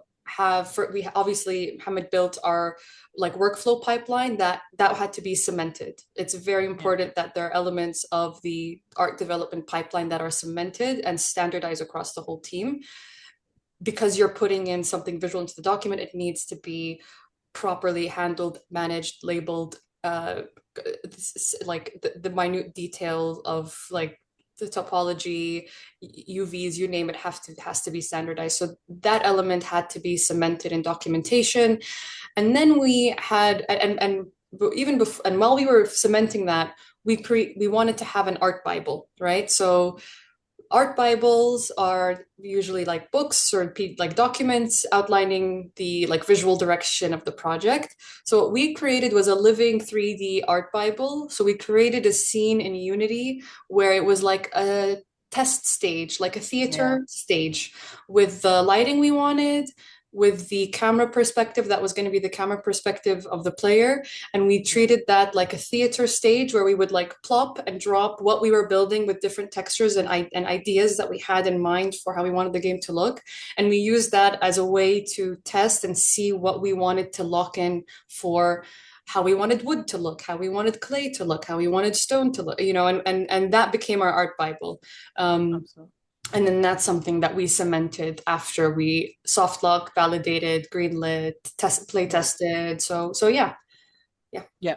we obviously Muhammad built our like workflow pipeline that had to be cemented. It's very yeah, important that there are elements of the art development pipeline that are cemented and standardized across the whole team. Because you're putting in something visual into the document, it needs to be properly handled, managed, labeled, like the minute details of like the topology, UVs, you name it, has to be standardized. So that element had to be cemented in documentation. And then we had and even before, and while we were cementing that, we wanted to have an art Bible, right? So art Bibles are usually like books or like documents outlining the like visual direction of the project. So what we created was a living 3D art Bible. So we created a scene in Unity where it was like a test stage, like a yeah, theater stage, with the lighting we wanted, with the camera perspective that was going to be the camera perspective of the player. And we yeah, treated that like a theater stage where we would like plop and drop what we were building with different textures and ideas that we had in mind for how we wanted the game to look. And we used that as a way to test and see what we wanted to lock in for how we wanted wood to look, how we wanted clay to look, how we wanted stone to look, and that became our art Bible. Um, absolutely. and then that's something that we cemented after we soft lock, validated, greenlit, play Yeah, tested. So yeah, yeah. yeah.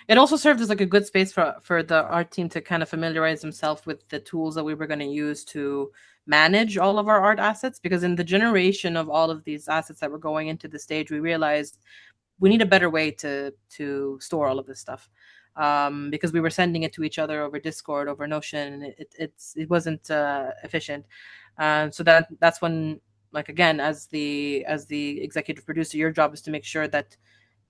It also served as like a good space for the art team to kind of familiarize themselves with the tools that we were going to use to manage all of our art assets, because in the generation of all of these assets that were going into the stage, we realized we need a better way to store all of this stuff, because we were sending it to each other over Discord, over Notion, and it wasn't efficient. So that's when, like, again, as the executive producer, your job is to make sure that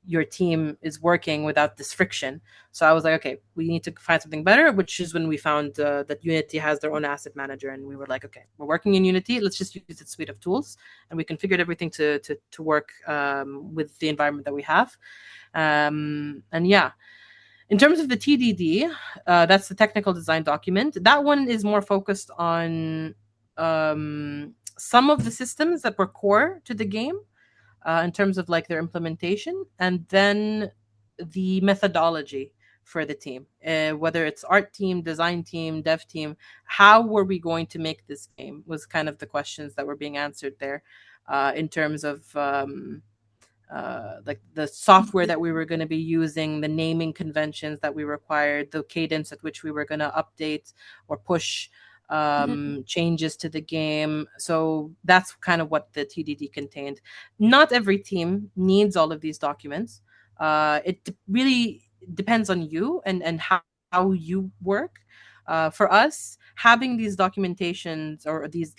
your team is working without this friction. So I was like, okay, we need to find something better, which is when we found that Unity has their own asset manager, and we were like, okay, we're working in Unity. Let's just use its suite of tools, and we configured everything to work with the environment that we have. And yeah, in terms of the TDD, that's the technical design document. That one is more focused on some of the systems that were core to the game in terms of like their implementation, and then the methodology for the team, whether it's art team, design team, dev team. How were we going to make this game was kind of the questions that were being answered there, in terms of like the software that we were going to be using, the naming conventions that we required, the cadence at which we were going to update or push changes to the game. So that's kind of what the TDD contained. Not every team needs all of these documents. It really depends on you and how you work. For us, having these documentations or these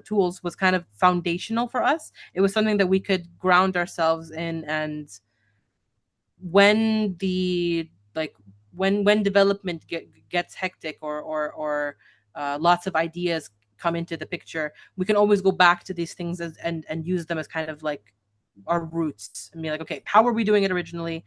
tools was kind of foundational for us. It was something that we could ground ourselves in, and when the like when development gets hectic or lots of ideas come into the picture, we can always go back to these things and use them as kind of like our roots and be like, okay, how were we doing it originally?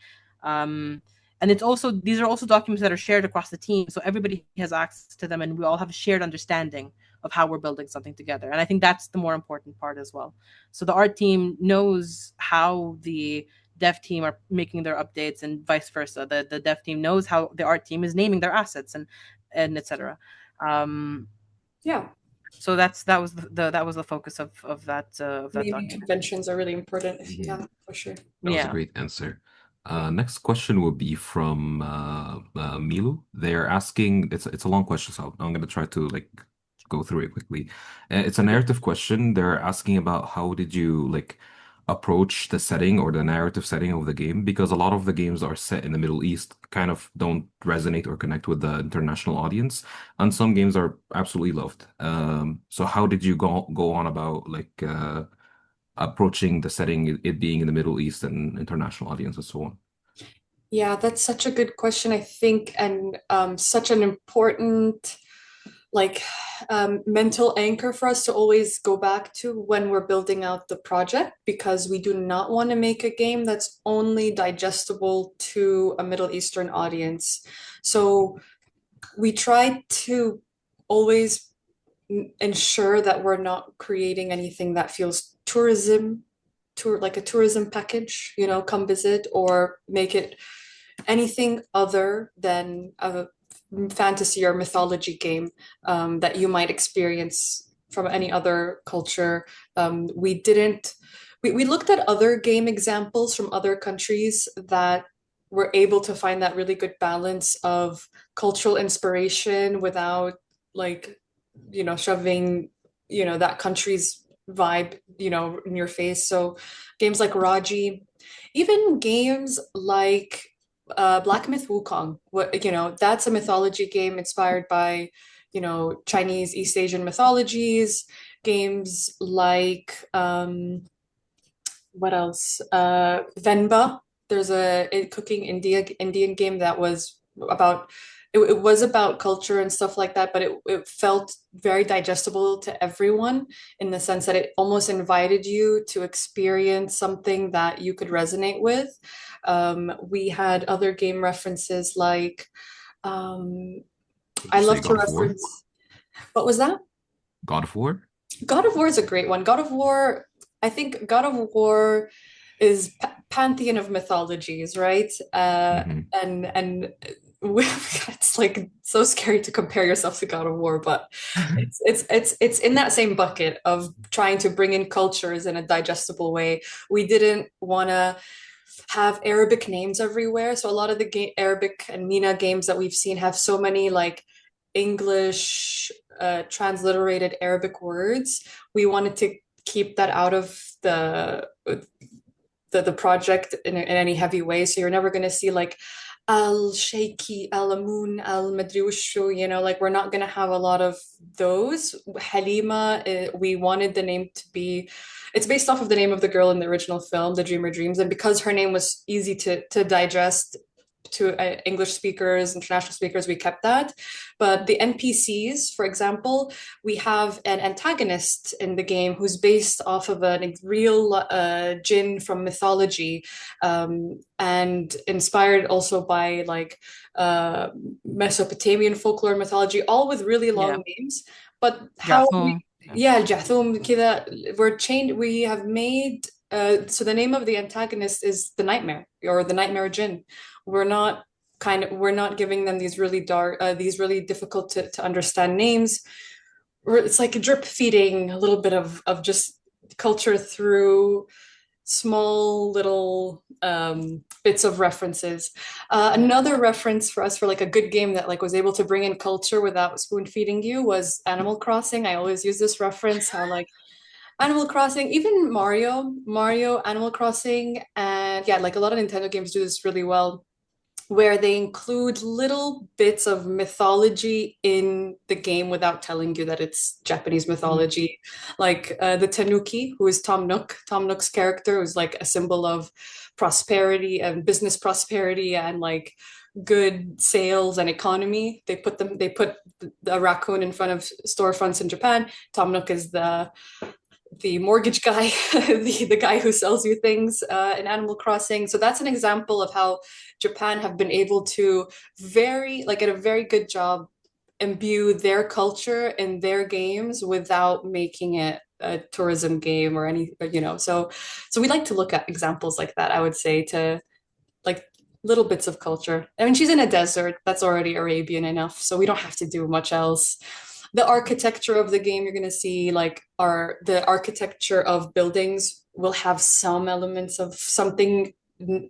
And it's also, these are also documents that are shared across the team, so everybody has access to them, and we all have a shared understanding of how we're building something together. And I think that's the more important part as well. So the art team knows how the dev team are making their updates, and vice versa. The dev team knows how the art team is naming their assets and etc. Yeah. So that was the focus of that Naming document. conventions are really important. Yeah, for sure. That was a great answer. Next question will be from Milu. They're asking, it's a long question, so I'm going to try to like go through it quickly. It's a narrative question. They're asking about how did you like approach the setting or the narrative setting of the game, because a lot of the games are set in the Middle East, kind of don't resonate or connect with the international audience, and some games are absolutely loved. So how did you go on about like approaching the setting, it being in the Middle East and international audience and so on? Yeah, that's such a good question, I think, and such an important like mental anchor for us to always go back to when we're building out the project, because we do not want to make a game that's only digestible to a Middle Eastern audience. So we try to always ensure that we're not creating anything that feels like a tourism package, come visit, or make it anything other than a fantasy or mythology game that you might experience from any other culture. We looked at other game examples from other countries that were able to find that really good balance of cultural inspiration without like, shoving, that country's vibe, in your face. So games like Raji, even games like Black Myth Wukong, that's a mythology game inspired by, Chinese East Asian mythologies. Games like what else? Venba. There's a cooking Indian game that was about it was about culture and stuff like that, but it felt very digestible to everyone in the sense that it almost invited you to experience something that you could resonate with. We had other game references like Would I you say love to God of War? reference. What was that? God of War? God of War is a great one. God of War, I think God of War is pantheon of mythologies, right? Hmm. And it's like so scary to compare yourself to God of War, but it's in that same bucket of trying to bring in cultures in a digestible way. We didn't want to have Arabic names everywhere, so a lot of the Arabic and Mina games that we've seen have so many like English transliterated Arabic words. We wanted to keep that out of the project in any heavy way. So you're never going to see like Al Shaky, Al Amun, Al Madri Wushu, like we're not gonna have a lot of those. Halima, we wanted the name to be, it's based off of the name of the girl in the original film, The Dreamer Dreams, and because her name was easy to digest to English speakers, international speakers, we kept that. But the NPCs, for example, we have an antagonist in the game who's based off of a real jinn from mythology, and inspired also by like uh, Mesopotamian folklore and mythology, all with really Yeah. long names. But how we, Jathum. Yeah. yeah, Jathum, كذا, we have made, so the name of the antagonist is the nightmare or the nightmare jinn. We're not giving them these really dark, these really difficult to understand names. It's like drip feeding a little bit of just culture through small little bits of references. Another reference for us for like a good game that like was able to bring in culture without spoon feeding you was Animal Crossing. I always use this reference how like Animal Crossing, even Mario, Animal Crossing, and yeah, like a lot of Nintendo games do this really well, where they include little bits of mythology in the game without telling you that it's Japanese mythology. Like the Tanuki, who is Tom Nook. Tom Nook's character was like a symbol of prosperity and business prosperity and like good sales and economy. They put the raccoon in front of storefronts in Japan. Tom Nook is the mortgage guy, the guy who sells you things in Animal Crossing. So that's an example of how Japan have been able to at a very good job, imbue their culture in their games without making it a tourism game or any. So we like to look at examples like that, I would say, to like little bits of culture. I mean, she's in a desert, that's already Arabian enough, so we don't have to do much else. The architecture of the game, you're going to see like the architecture of buildings will have some elements of something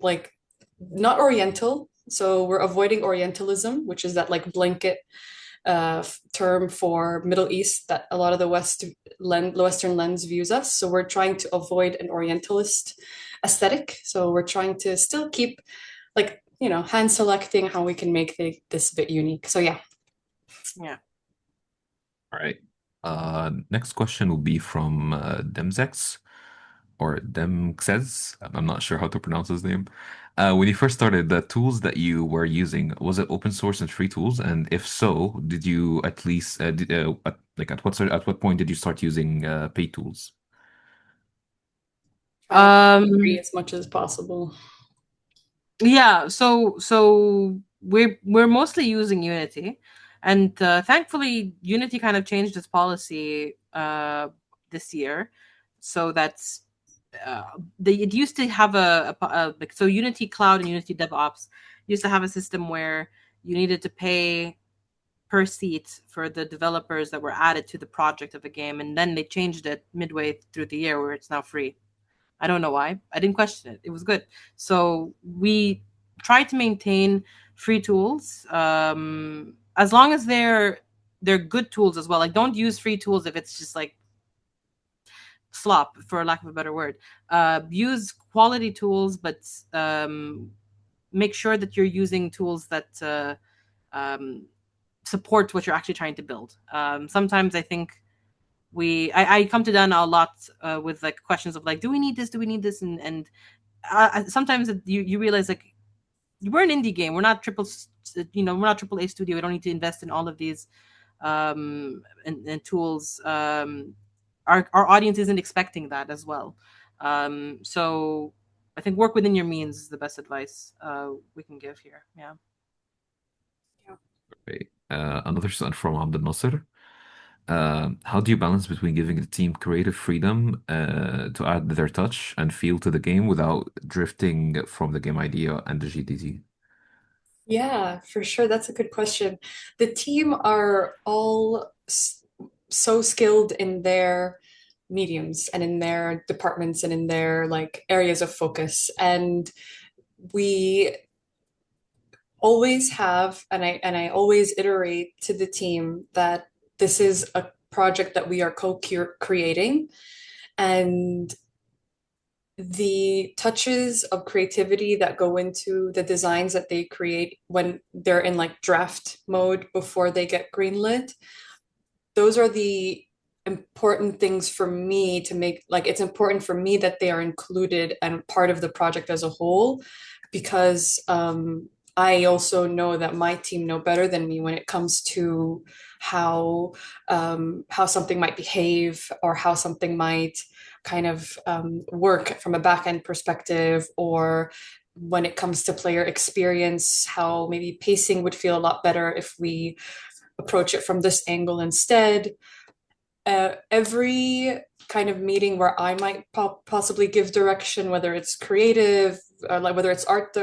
like not Oriental. So we're avoiding Orientalism, which is that like blanket term for Middle East that a lot of the Western lens views us. So we're trying to avoid an Orientalist aesthetic. So we're trying to still keep like, hand selecting how we can make this bit unique. So yeah. Yeah. All right. Next question will be from Demzex or Demxez. I'm not sure how to pronounce his name. When you first started, the tools that you were using, was it open source and free tools? And if so, did you at least at what point did you start using paid tools? Trying to Um, free as much as possible. yeah, so we're mostly using Unity, and thankfully Unity kind of changed its policy this year, so that's it used to have like, so Unity Cloud and Unity DevOps used to have a system where you needed to pay per seat for the developers that were added to the project of a game, and then they changed it midway through the year where it's now free. I don't know why. I didn't question it. It was good. So we try to maintain free tools, as long as they're good tools as well. Like, don't use free tools if it's just like slop, for lack of a better word. Use quality tools, but make sure that you're using tools that support what you're actually trying to build. Sometimes I think I come to Dana a lot with like questions of like, do we need this? Do we need this? And sometimes you realize like we're an indie game. We're not we're not triple A studio. We don't need to invest in all of these and tools. Our audience isn't expecting that as well. So I think work within your means is the best advice we can give here. Yeah. Okay. Another son from Abdel Nasser. How do you balance between giving the team creative freedom to add their touch and feel to the game without drifting from the game idea and the GDT? Yeah, for sure. That's a good question. The team are all so skilled in their mediums and in their departments and in their like areas of focus. And we always have, and I always iterate to the team that this is a project that we are co-creating. And the touches of creativity that go into the designs that they create when they're in like draft mode before they get greenlit, those are the important things for me to make, like it's important for me that they are included and part of the project as a whole, because I also know that my team know better than me when it comes to how something might behave or how something might kind of work from a back end perspective, or when it comes to player experience, how maybe pacing would feel a lot better if we approach it from this angle instead. Every kind of meeting where I might possibly give direction, whether it's creative, like whether it's art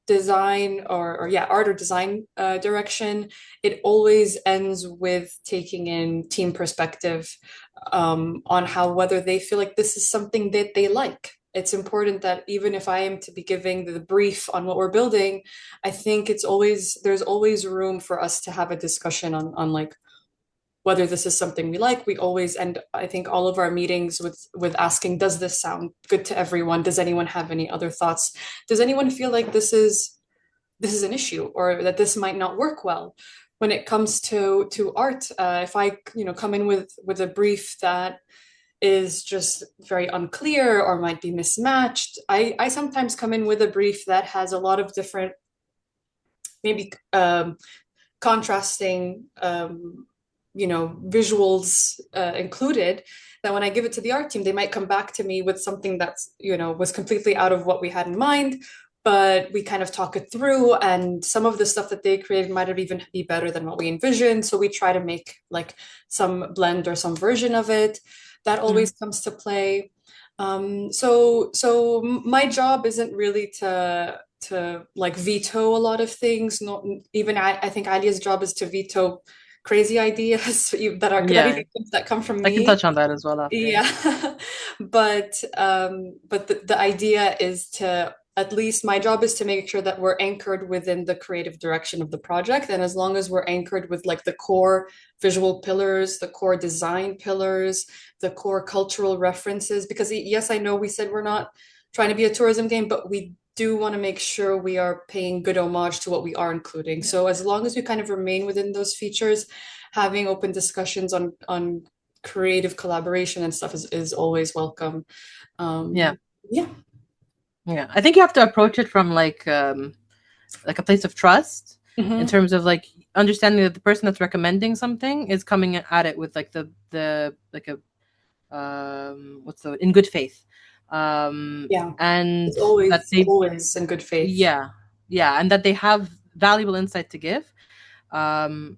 design, or yeah, art or design direction, it always ends with taking in team perspective on how, whether they feel like this is something that they like. It's important that even if I am to be giving the brief on what we're building, I think there's always room for us to have a discussion on like whether this is something we like. We always end, I think, all of our meetings with asking, does this sound good to everyone? Does anyone have any other thoughts? Does anyone feel like this is an issue, or that this might not work well? When it comes to art, if I come in with a brief that is just very unclear or might be mismatched, I sometimes come in with a brief that has a lot of different, maybe contrasting visuals included, that when I give it to the art team, they might come back to me with something that's was completely out of what we had in mind, but we kind of talk it through, and some of the stuff that they created might have even be better than what we envisioned, so we try to make like some blend or some version of it. That always comes to play. So my job isn't really to like veto a lot of things. Not even I think Alia's job is to veto crazy ideas Yeah, that come from I can me. touch on that as well after. Yeah. Yeah. But the idea is to, at least my job is to make sure that we're anchored within the creative direction of the project. And as long as we're anchored with like the core visual pillars, the core design pillars, the core cultural references, because yes, I know we said we're not trying to be a tourism game, but we do want to make sure we are paying good homage to what we are including. So as long as we kind of remain within those features, having open discussions on creative collaboration and stuff is always welcome. Yeah. Yeah. Yeah. I think you have to approach it from like a place of trust, in terms of like understanding that the person that's recommending something is coming at it with like the like a what's the, in good faith, Yeah. and It's that always, they, always in good faith. yeah, and that they have valuable insight to give. And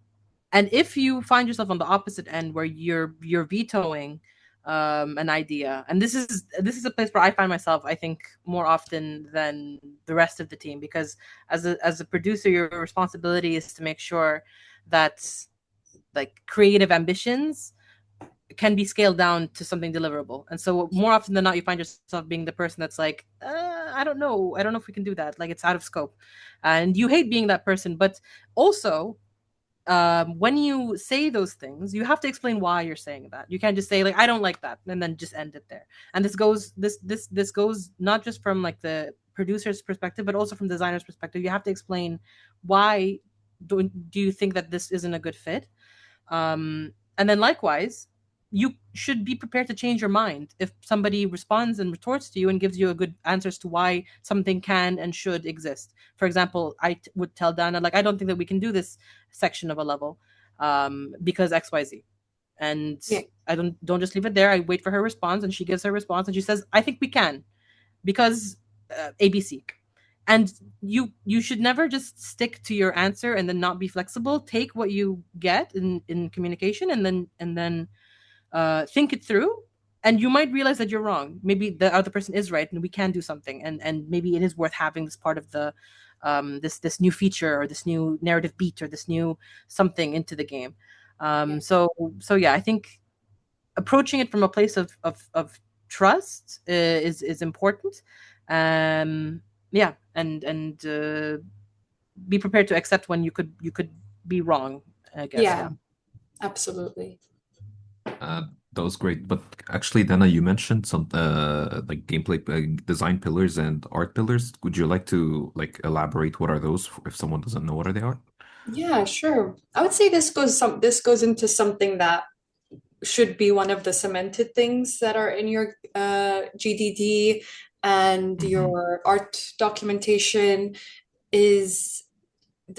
if you find yourself on the opposite end where you're vetoing an idea, and this is a place where I find myself, I think, more often than the rest of the team, because as a producer, your responsibility is to make sure that like creative ambitions can be scaled down to something deliverable. And so more often than not, you find yourself being the person that's like, I don't know if we can do that, like it's out of scope, and you hate being that person. But also, when you say those things, you have to explain why you're saying that. You can't just say like, I don't like that, and then just end it there. And this goes not just from like the producer's perspective, but also from the designer's perspective. You have to explain why do you think that this isn't a good fit. And then likewise, you should be prepared to change your mind if somebody responds and retorts to you and gives you a good answers to why something can and should exist. For example, would tell Dana, like, I don't think that we can do this section of a level because XYZ. And Yeah. I don't just leave it there. I wait for her response, and she gives her response, and she says, I think we can because ABC. And you should never just stick to your answer and then not be flexible. Take what you get in communication, and then think it through, and you might realize that you're wrong. Maybe the other person is right, and we can do something, and maybe it is worth having this part of the this new feature, or this new narrative beat, or this new something into the game. So yeah, I think approaching it from a place of trust is important. Yeah, and be prepared to accept when you could be wrong, I guess. Yeah, absolutely. That was great. But actually, Dana, you mentioned some like gameplay design pillars and art pillars. Would you like to like elaborate what are those if someone doesn't know what they are? Yeah, sure. I would say this goes into something that should be one of the cemented things that are in your GDD and Hmm. your art documentation is,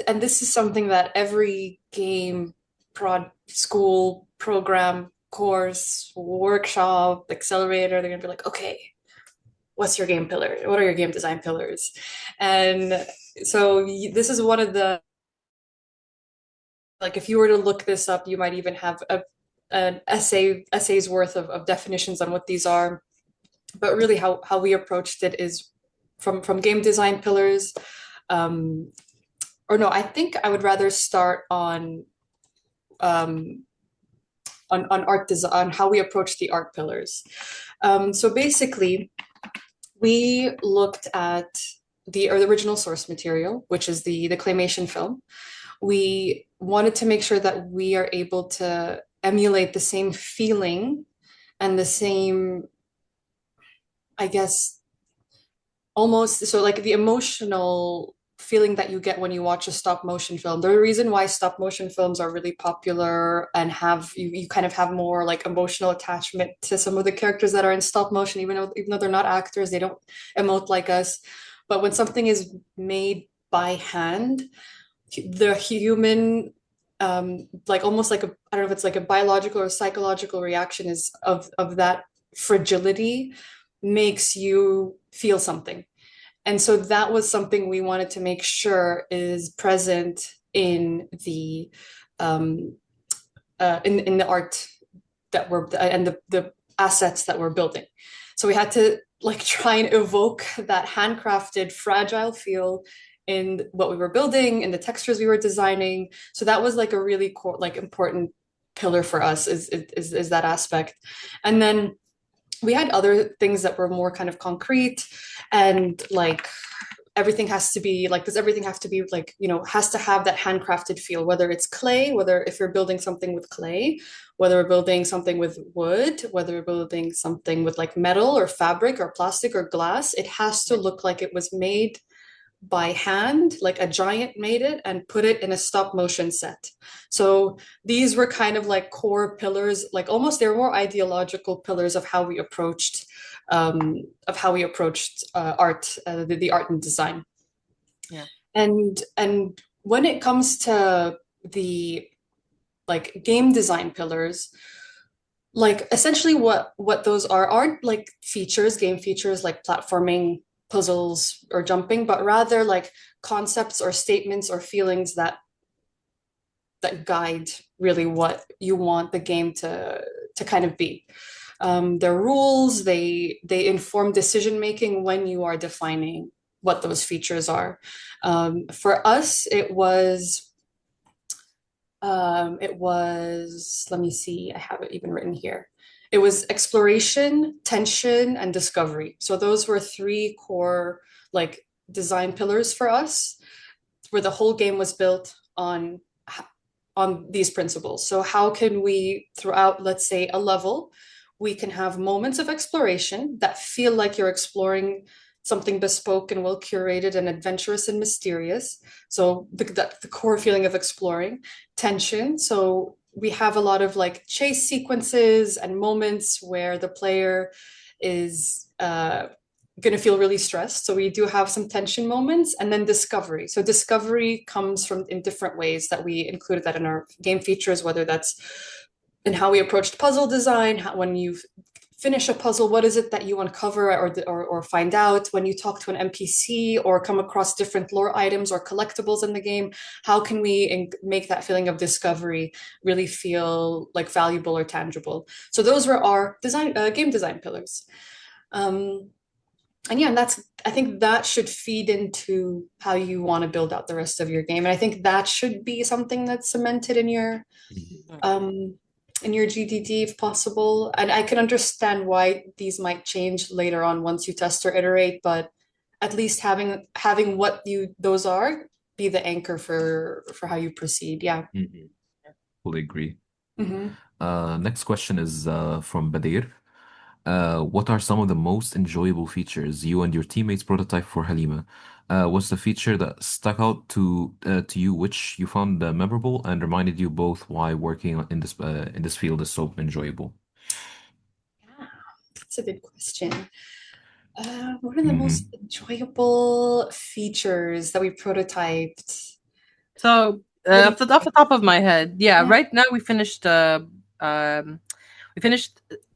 and this is something that every game, prod, school, program, course, workshop, accelerator, they're gonna be like, okay, what's your game pillar? What are your game design pillars? And so this is one of the, like if you were to look this up, you might even have an essay's worth of definitions on what these are. But really how we approached it is from game design pillars. Um, or no, I think I would rather start um, on art design, on how we approach the art pillars. So basically, we looked at the original source material, which is the claymation film. We wanted to make sure that we are able to emulate the same feeling and the same, I guess, almost so like the emotional feeling that you get when you watch a stop motion film. The reason why stop motion films are really popular and have you kind of have more like emotional attachment to some of the characters that are in stop motion, even though they're not actors, they don't emote like us. But when something is made by hand, the human like almost like a, I don't know if it's like a biological or psychological reaction is of that fragility makes you feel something. And so that was something we wanted to make sure is present in the in the art that we're and the assets that we're building. So we had to like try and evoke that handcrafted, fragile feel in what we were building, in the textures we were designing. So that was like a really core, like important pillar for us is that aspect. And then we had other things that were more kind of concrete and like everything has to be like, does everything have to be like, has to have that handcrafted feel, whether it's clay, whether if you're building something with clay, whether we're building something with wood, whether we're building something with like metal or fabric or plastic or glass, it has to look like it was made by hand, like a giant made it and put it in a stop motion set. So these were kind of like core pillars, like almost they were more ideological pillars of how we approached art, the art and design. Yeah. And when it comes to the like game design pillars, like essentially what those aren't like features, game features like platforming, puzzles, or jumping, but rather like concepts or statements or feelings that guide really what you want the game to kind of be. Their rules, they inform decision making when you are defining what those features are. For us, it was, let me see, I have it even written here. It was exploration, tension, and discovery. So those were three core like design pillars for us, where the whole game was built on these principles. So how can we, throughout, let's say, a level, we can have moments of exploration that feel like you're exploring something bespoke and well curated and adventurous and mysterious. So the core feeling of exploring. Tension. So we have a lot of like chase sequences and moments where the player is going to feel really stressed. So we do have some tension moments, and then discovery. So discovery comes from in different ways that we included that in our game features, whether that's in how we approached puzzle design, when you finish a puzzle, what is it that you uncover or find out when you talk to an NPC or come across different lore items or collectibles in the game? How can we make that feeling of discovery really feel like valuable or tangible? So those were our game design pillars. Um, and yeah, and I think that should feed into how you want to build out the rest of your game. And I think that should be something that's cemented Mhm. um, in your GDD if possible. And I can understand why these might change later on once you test or iterate, but at least having what those are be the anchor for how you proceed. Yeah. Mhm. Fully agree. Hmm. Next question is from Badir. What are some of the most enjoyable features you and your teammates prototype for Halima? What's the feature that stuck out to you, which you found memorable and reminded you both why working in this field is so enjoyable? Yeah, that's a good question. What are the most Hmm. enjoyable features that we prototyped? So Really? off the top of my head, yeah, Yeah, right now um, we finished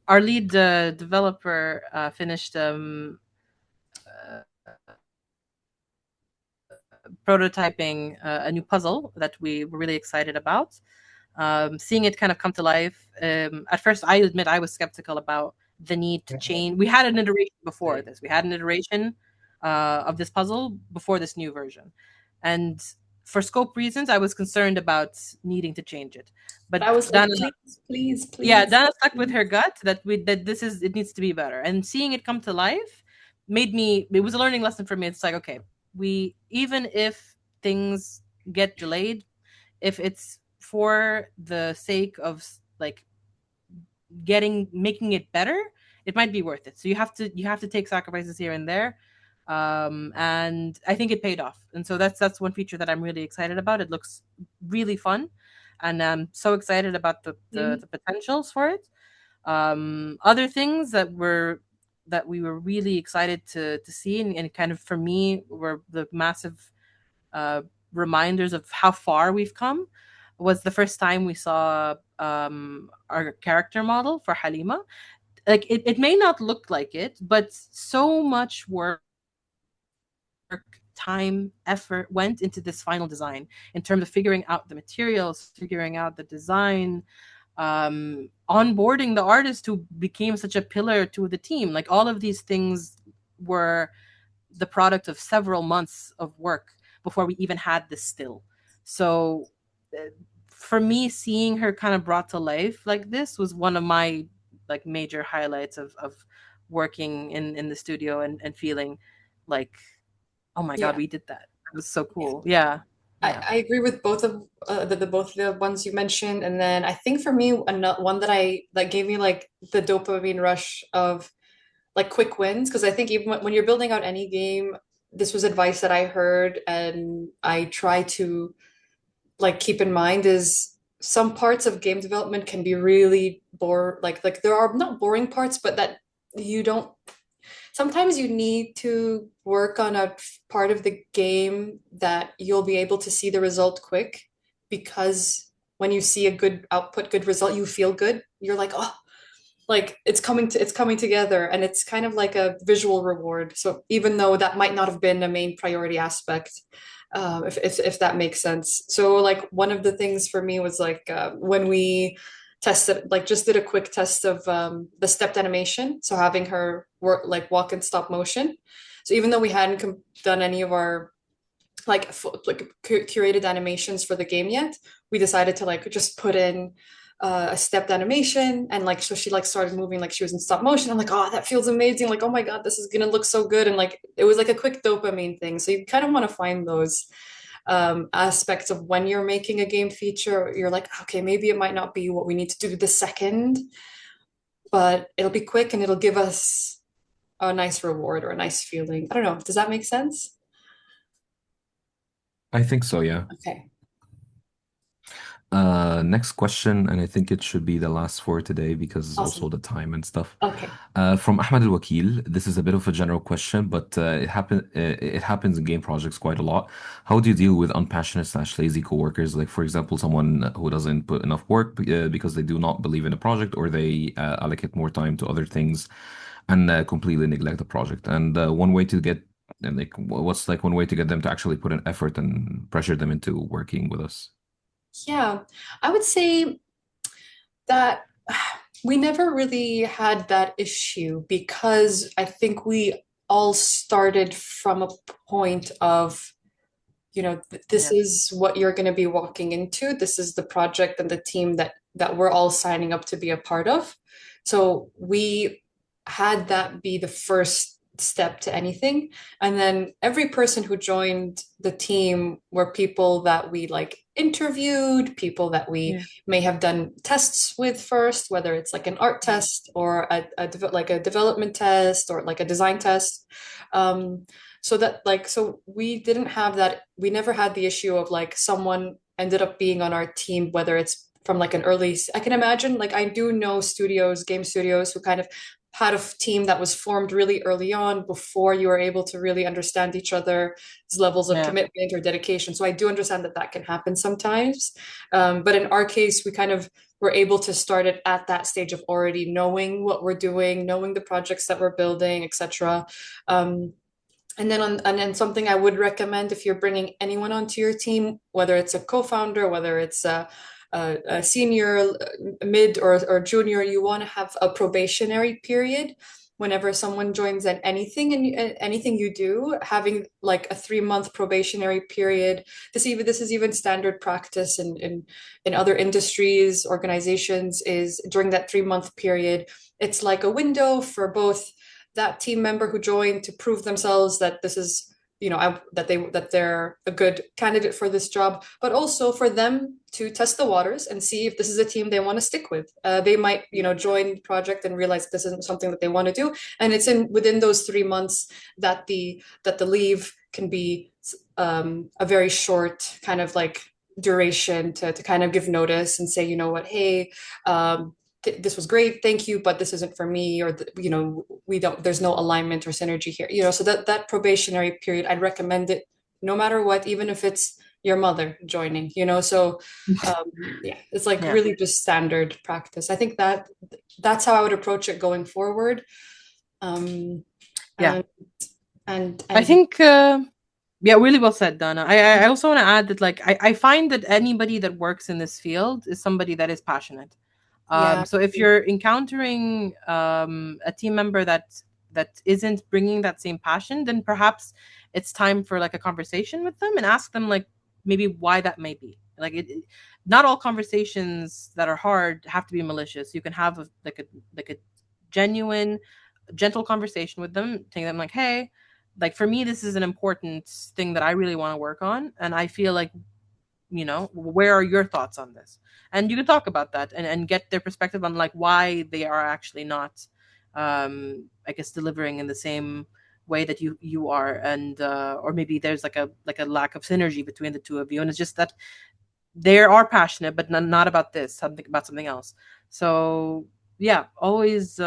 our lead developer finished prototyping a new puzzle that we were really excited about. Seeing it kind of come to life. At first, I admit I was skeptical about the need to change. We had an iteration before this. We had an iteration of this puzzle before this new version, and for scope reasons, I was concerned about needing to change it. but But I was Dana, like, please, please, yeah, please. Dana stuck with her gut that this is it needs to be better, and seeing it come to life made me. It was a learning lesson for me. It's like, okay, we even if things get delayed, if it's for the sake of like making it better, it might be worth it. So you have to take sacrifices here and there, and I think it paid off. And so that's one feature that I'm really excited about. It looks really fun, and I'm so excited about the potentials for it. Other things that we were really excited to see, and kind of for me were the massive uh, reminders of how far we've come was the first time we saw our character model for Halima. Like it may not look like it, but so much work, time, effort went into this final design in terms of figuring out the materials, figuring out the design, onboarding the artist who became such a pillar to the team. Like all of these things were the product of several months of work before we even had this still. So for me, seeing her kind of brought to life like this was one of my like major highlights of working in the studio and feeling like, oh my god, Yeah, we did that. It was so yeah. cool. Yeah. I, Yeah. I agree with both of the both of the ones you mentioned, and then I think for me, another one that gave me like the dopamine rush of like quick wins, because I think even when you're building out any game, this was advice that I heard and I try to like keep in mind is some parts of game development can be really like there are not boring parts, but that you don't sometimes you need to work on a part of the game that you'll be able to see the result quick, because when you see a good output, good result, you feel good. You're like, oh, like it's coming together, and it's kind of like a visual reward. So even though that might not have been a main priority aspect, if that makes sense. So like one of the things for me was like when we tested, like just did a quick test of the stepped animation, so having her work like walk in stop motion. So even though we hadn't done any of our like curated animations for the game yet, we decided to like just put in a stepped animation, and like so she like started moving like she was in stop motion. I'm like, oh, that feels amazing. Like, oh my God, this is gonna look so good. And like it was like a quick dopamine thing. So you kind of want to find those aspects of when you're making a game feature. You're like, okay, maybe it might not be what we need to do the second, but it'll be quick and it'll give us a nice reward or a nice feeling. I don't know. Does that make sense? I think so, yeah. Okay. Next question, and I think it should be the last for today because also Awesome. the time and stuff. Okay. From Ahmed Al Wakil, this is a bit of a general question, but it happens in game projects quite a lot. How do you deal with unpassionate slash lazy coworkers? Like, for example, someone who doesn't put enough work because they do not believe in a project, or they allocate more time to other things and completely neglect the project. And one way to get and like what's like one way to get them to actually put an effort and pressure them into working with us? Yeah, I would say that we never really had that issue, because I think we all started from a point of, this Yeah. is what you're going to be walking into. This is the project and the team that we're all signing up to be a part of. So we had that be the first step to anything. And then every person who joined the team were people that we like interviewed, people that we may have done tests with first, whether it's like an art test or like a development test or like a design test. So that like, so we didn't have that, we never had the issue of like someone ended up being on our team, whether it's from like an early, I can imagine, like I do know studios, game studios who kind of had a team that was formed really early on before you were able to really understand each other's levels of commitment or dedication. So I do understand that that can happen sometimes. But in our case, we kind of were able to start it at that stage of already knowing what we're doing, knowing the projects that we're building, etc. And then something I would recommend if you're bringing anyone onto your team, whether it's a co-founder, whether it's a senior, mid, or junior, you want to have a probationary period whenever someone joins at anything and anything you do, having like a 3-month probationary period. This is even standard practice in other industries, organizations, is during that 3-month period, it's like a window for both that team member who joined to prove themselves that this is, that they're a good candidate for this job, but also for them to test the waters and see if this is a team they want to stick with. They might, join the project and realize this isn't something that they want to do, and it's within those 3 months that the leave can be a very short kind of like duration to kind of give notice and say, you know what, hey, this was great, thank you, but this isn't for me, or there's no alignment or synergy here. So that probationary period, I'd recommend it no matter what, even if it's your mother joining. So yeah, it's like really just standard practice. I think that's how I would approach it going forward. And I think really well said, Dana. I also want to add that like I find that anybody that works in this field is somebody that is passionate. So if you're encountering a team member that isn't bringing that same passion, then perhaps it's time for like a conversation with them and ask them like maybe why that may be. Like not all conversations that are hard have to be malicious. You can have a genuine, gentle conversation with them, telling them like, hey, like for me, this is an important thing that I really want to work on, and I feel like, where are your thoughts on this? And you can talk about that and get their perspective on like why they are actually not I guess delivering in the same way that you are, and or maybe there's like a lack of synergy between the two of you, and it's just that they are passionate but not about this, something about something else. So yeah, always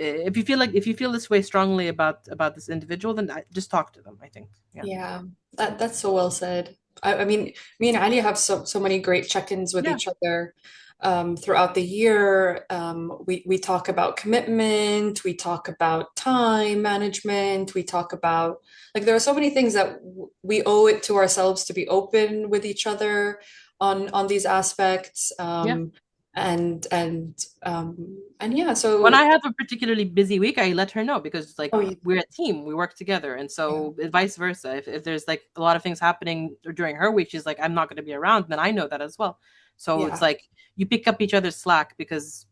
if you feel this way strongly about this individual, then just talk to them, I think. Yeah, that's so well said. I mean, me and Ali have so many great check-ins with each other throughout the year. We talk about commitment, we talk about time management, we talk about, like, there are so many things that we owe it to ourselves to be open with each other on these aspects. And yeah, so when I have a particularly busy week, I let her know, because like we're a team, we work together, and so vice versa. If there's like a lot of things happening during her week, she's like, I'm not going to be around, then I know that as well. So it's like you pick up each other's slack, because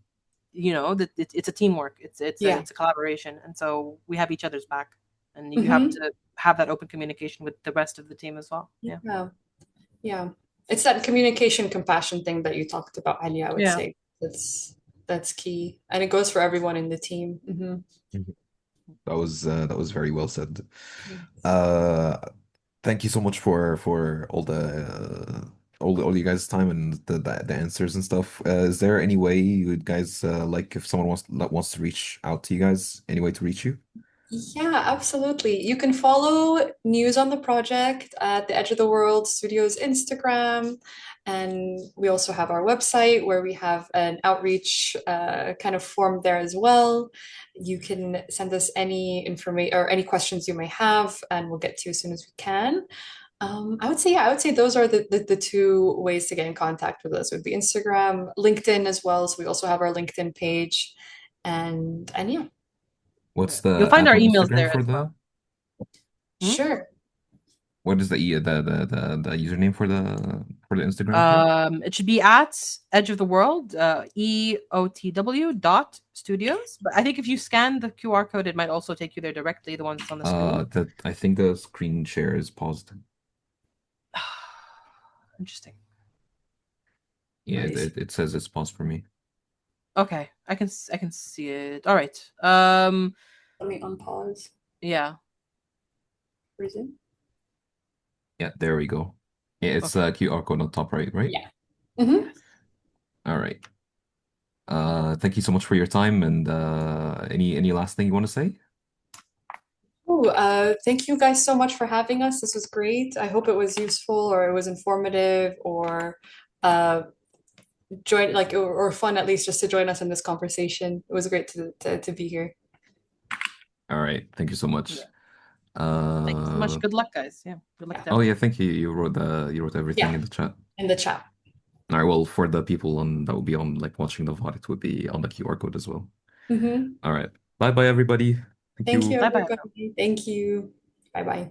that it's a teamwork, it's a collaboration, and so we have each other's back, and you have to have that open communication with the rest of the team as well. Yeah. It's that communication compassion thing that you talked about, Aalya, I would say. That's key, and it goes for everyone in the team. That was very well said. Thank you so much for all you guys' time and the answers and stuff. Is there any way you guys like, if someone wants to reach out to you guys, any way to reach you? Yeah, absolutely. You can follow news on the project at the Edge of the World Studios Instagram. And we also have our website where we have an outreach kind of form there as well. You can send us any information or any questions you may have, and we'll get to you as soon as we can. I would say those are the two ways to get in contact with us. Would be Instagram, LinkedIn as well. So we also have our LinkedIn page, and yeah. What's the You'll find app our on emails Instagram there for as well. Sure. What is the username for the Instagram account? It should be at Edge of the World, EOTW.studios. But I think if you scan the QR code, it might also take you there directly, the one that's on the screen. That I think the screen share is paused. Interesting. Yeah, Let me see. it says it's paused for me. Okay, I can see it. All right. Let me unpause. Yeah. Resume. Yeah, there we go. Yeah, it's Okay. QR code on top right, right? Yeah. Mm-hmm. All right. Thank you so much for your time and any last thing you want to say? Oh, thank you guys so much for having us. This was great. I hope it was useful or it was informative or uh join like or fun at least just to join us in this conversation. It was great to be here. All right. Thank you so much. Yeah. Thank you so much. Uh, Good luck, guys. Yeah. Good luck to oh yeah, everyone. thank you. You wrote everything Yeah, in the chat. in the chat. All right. Well, for the people on that will be on like watching the VOD, it would be on the QR code as well. Mm-hmm. All right. Bye bye everybody. Thank Thank you, you. Bye bye. everybody. Thank you. Bye bye.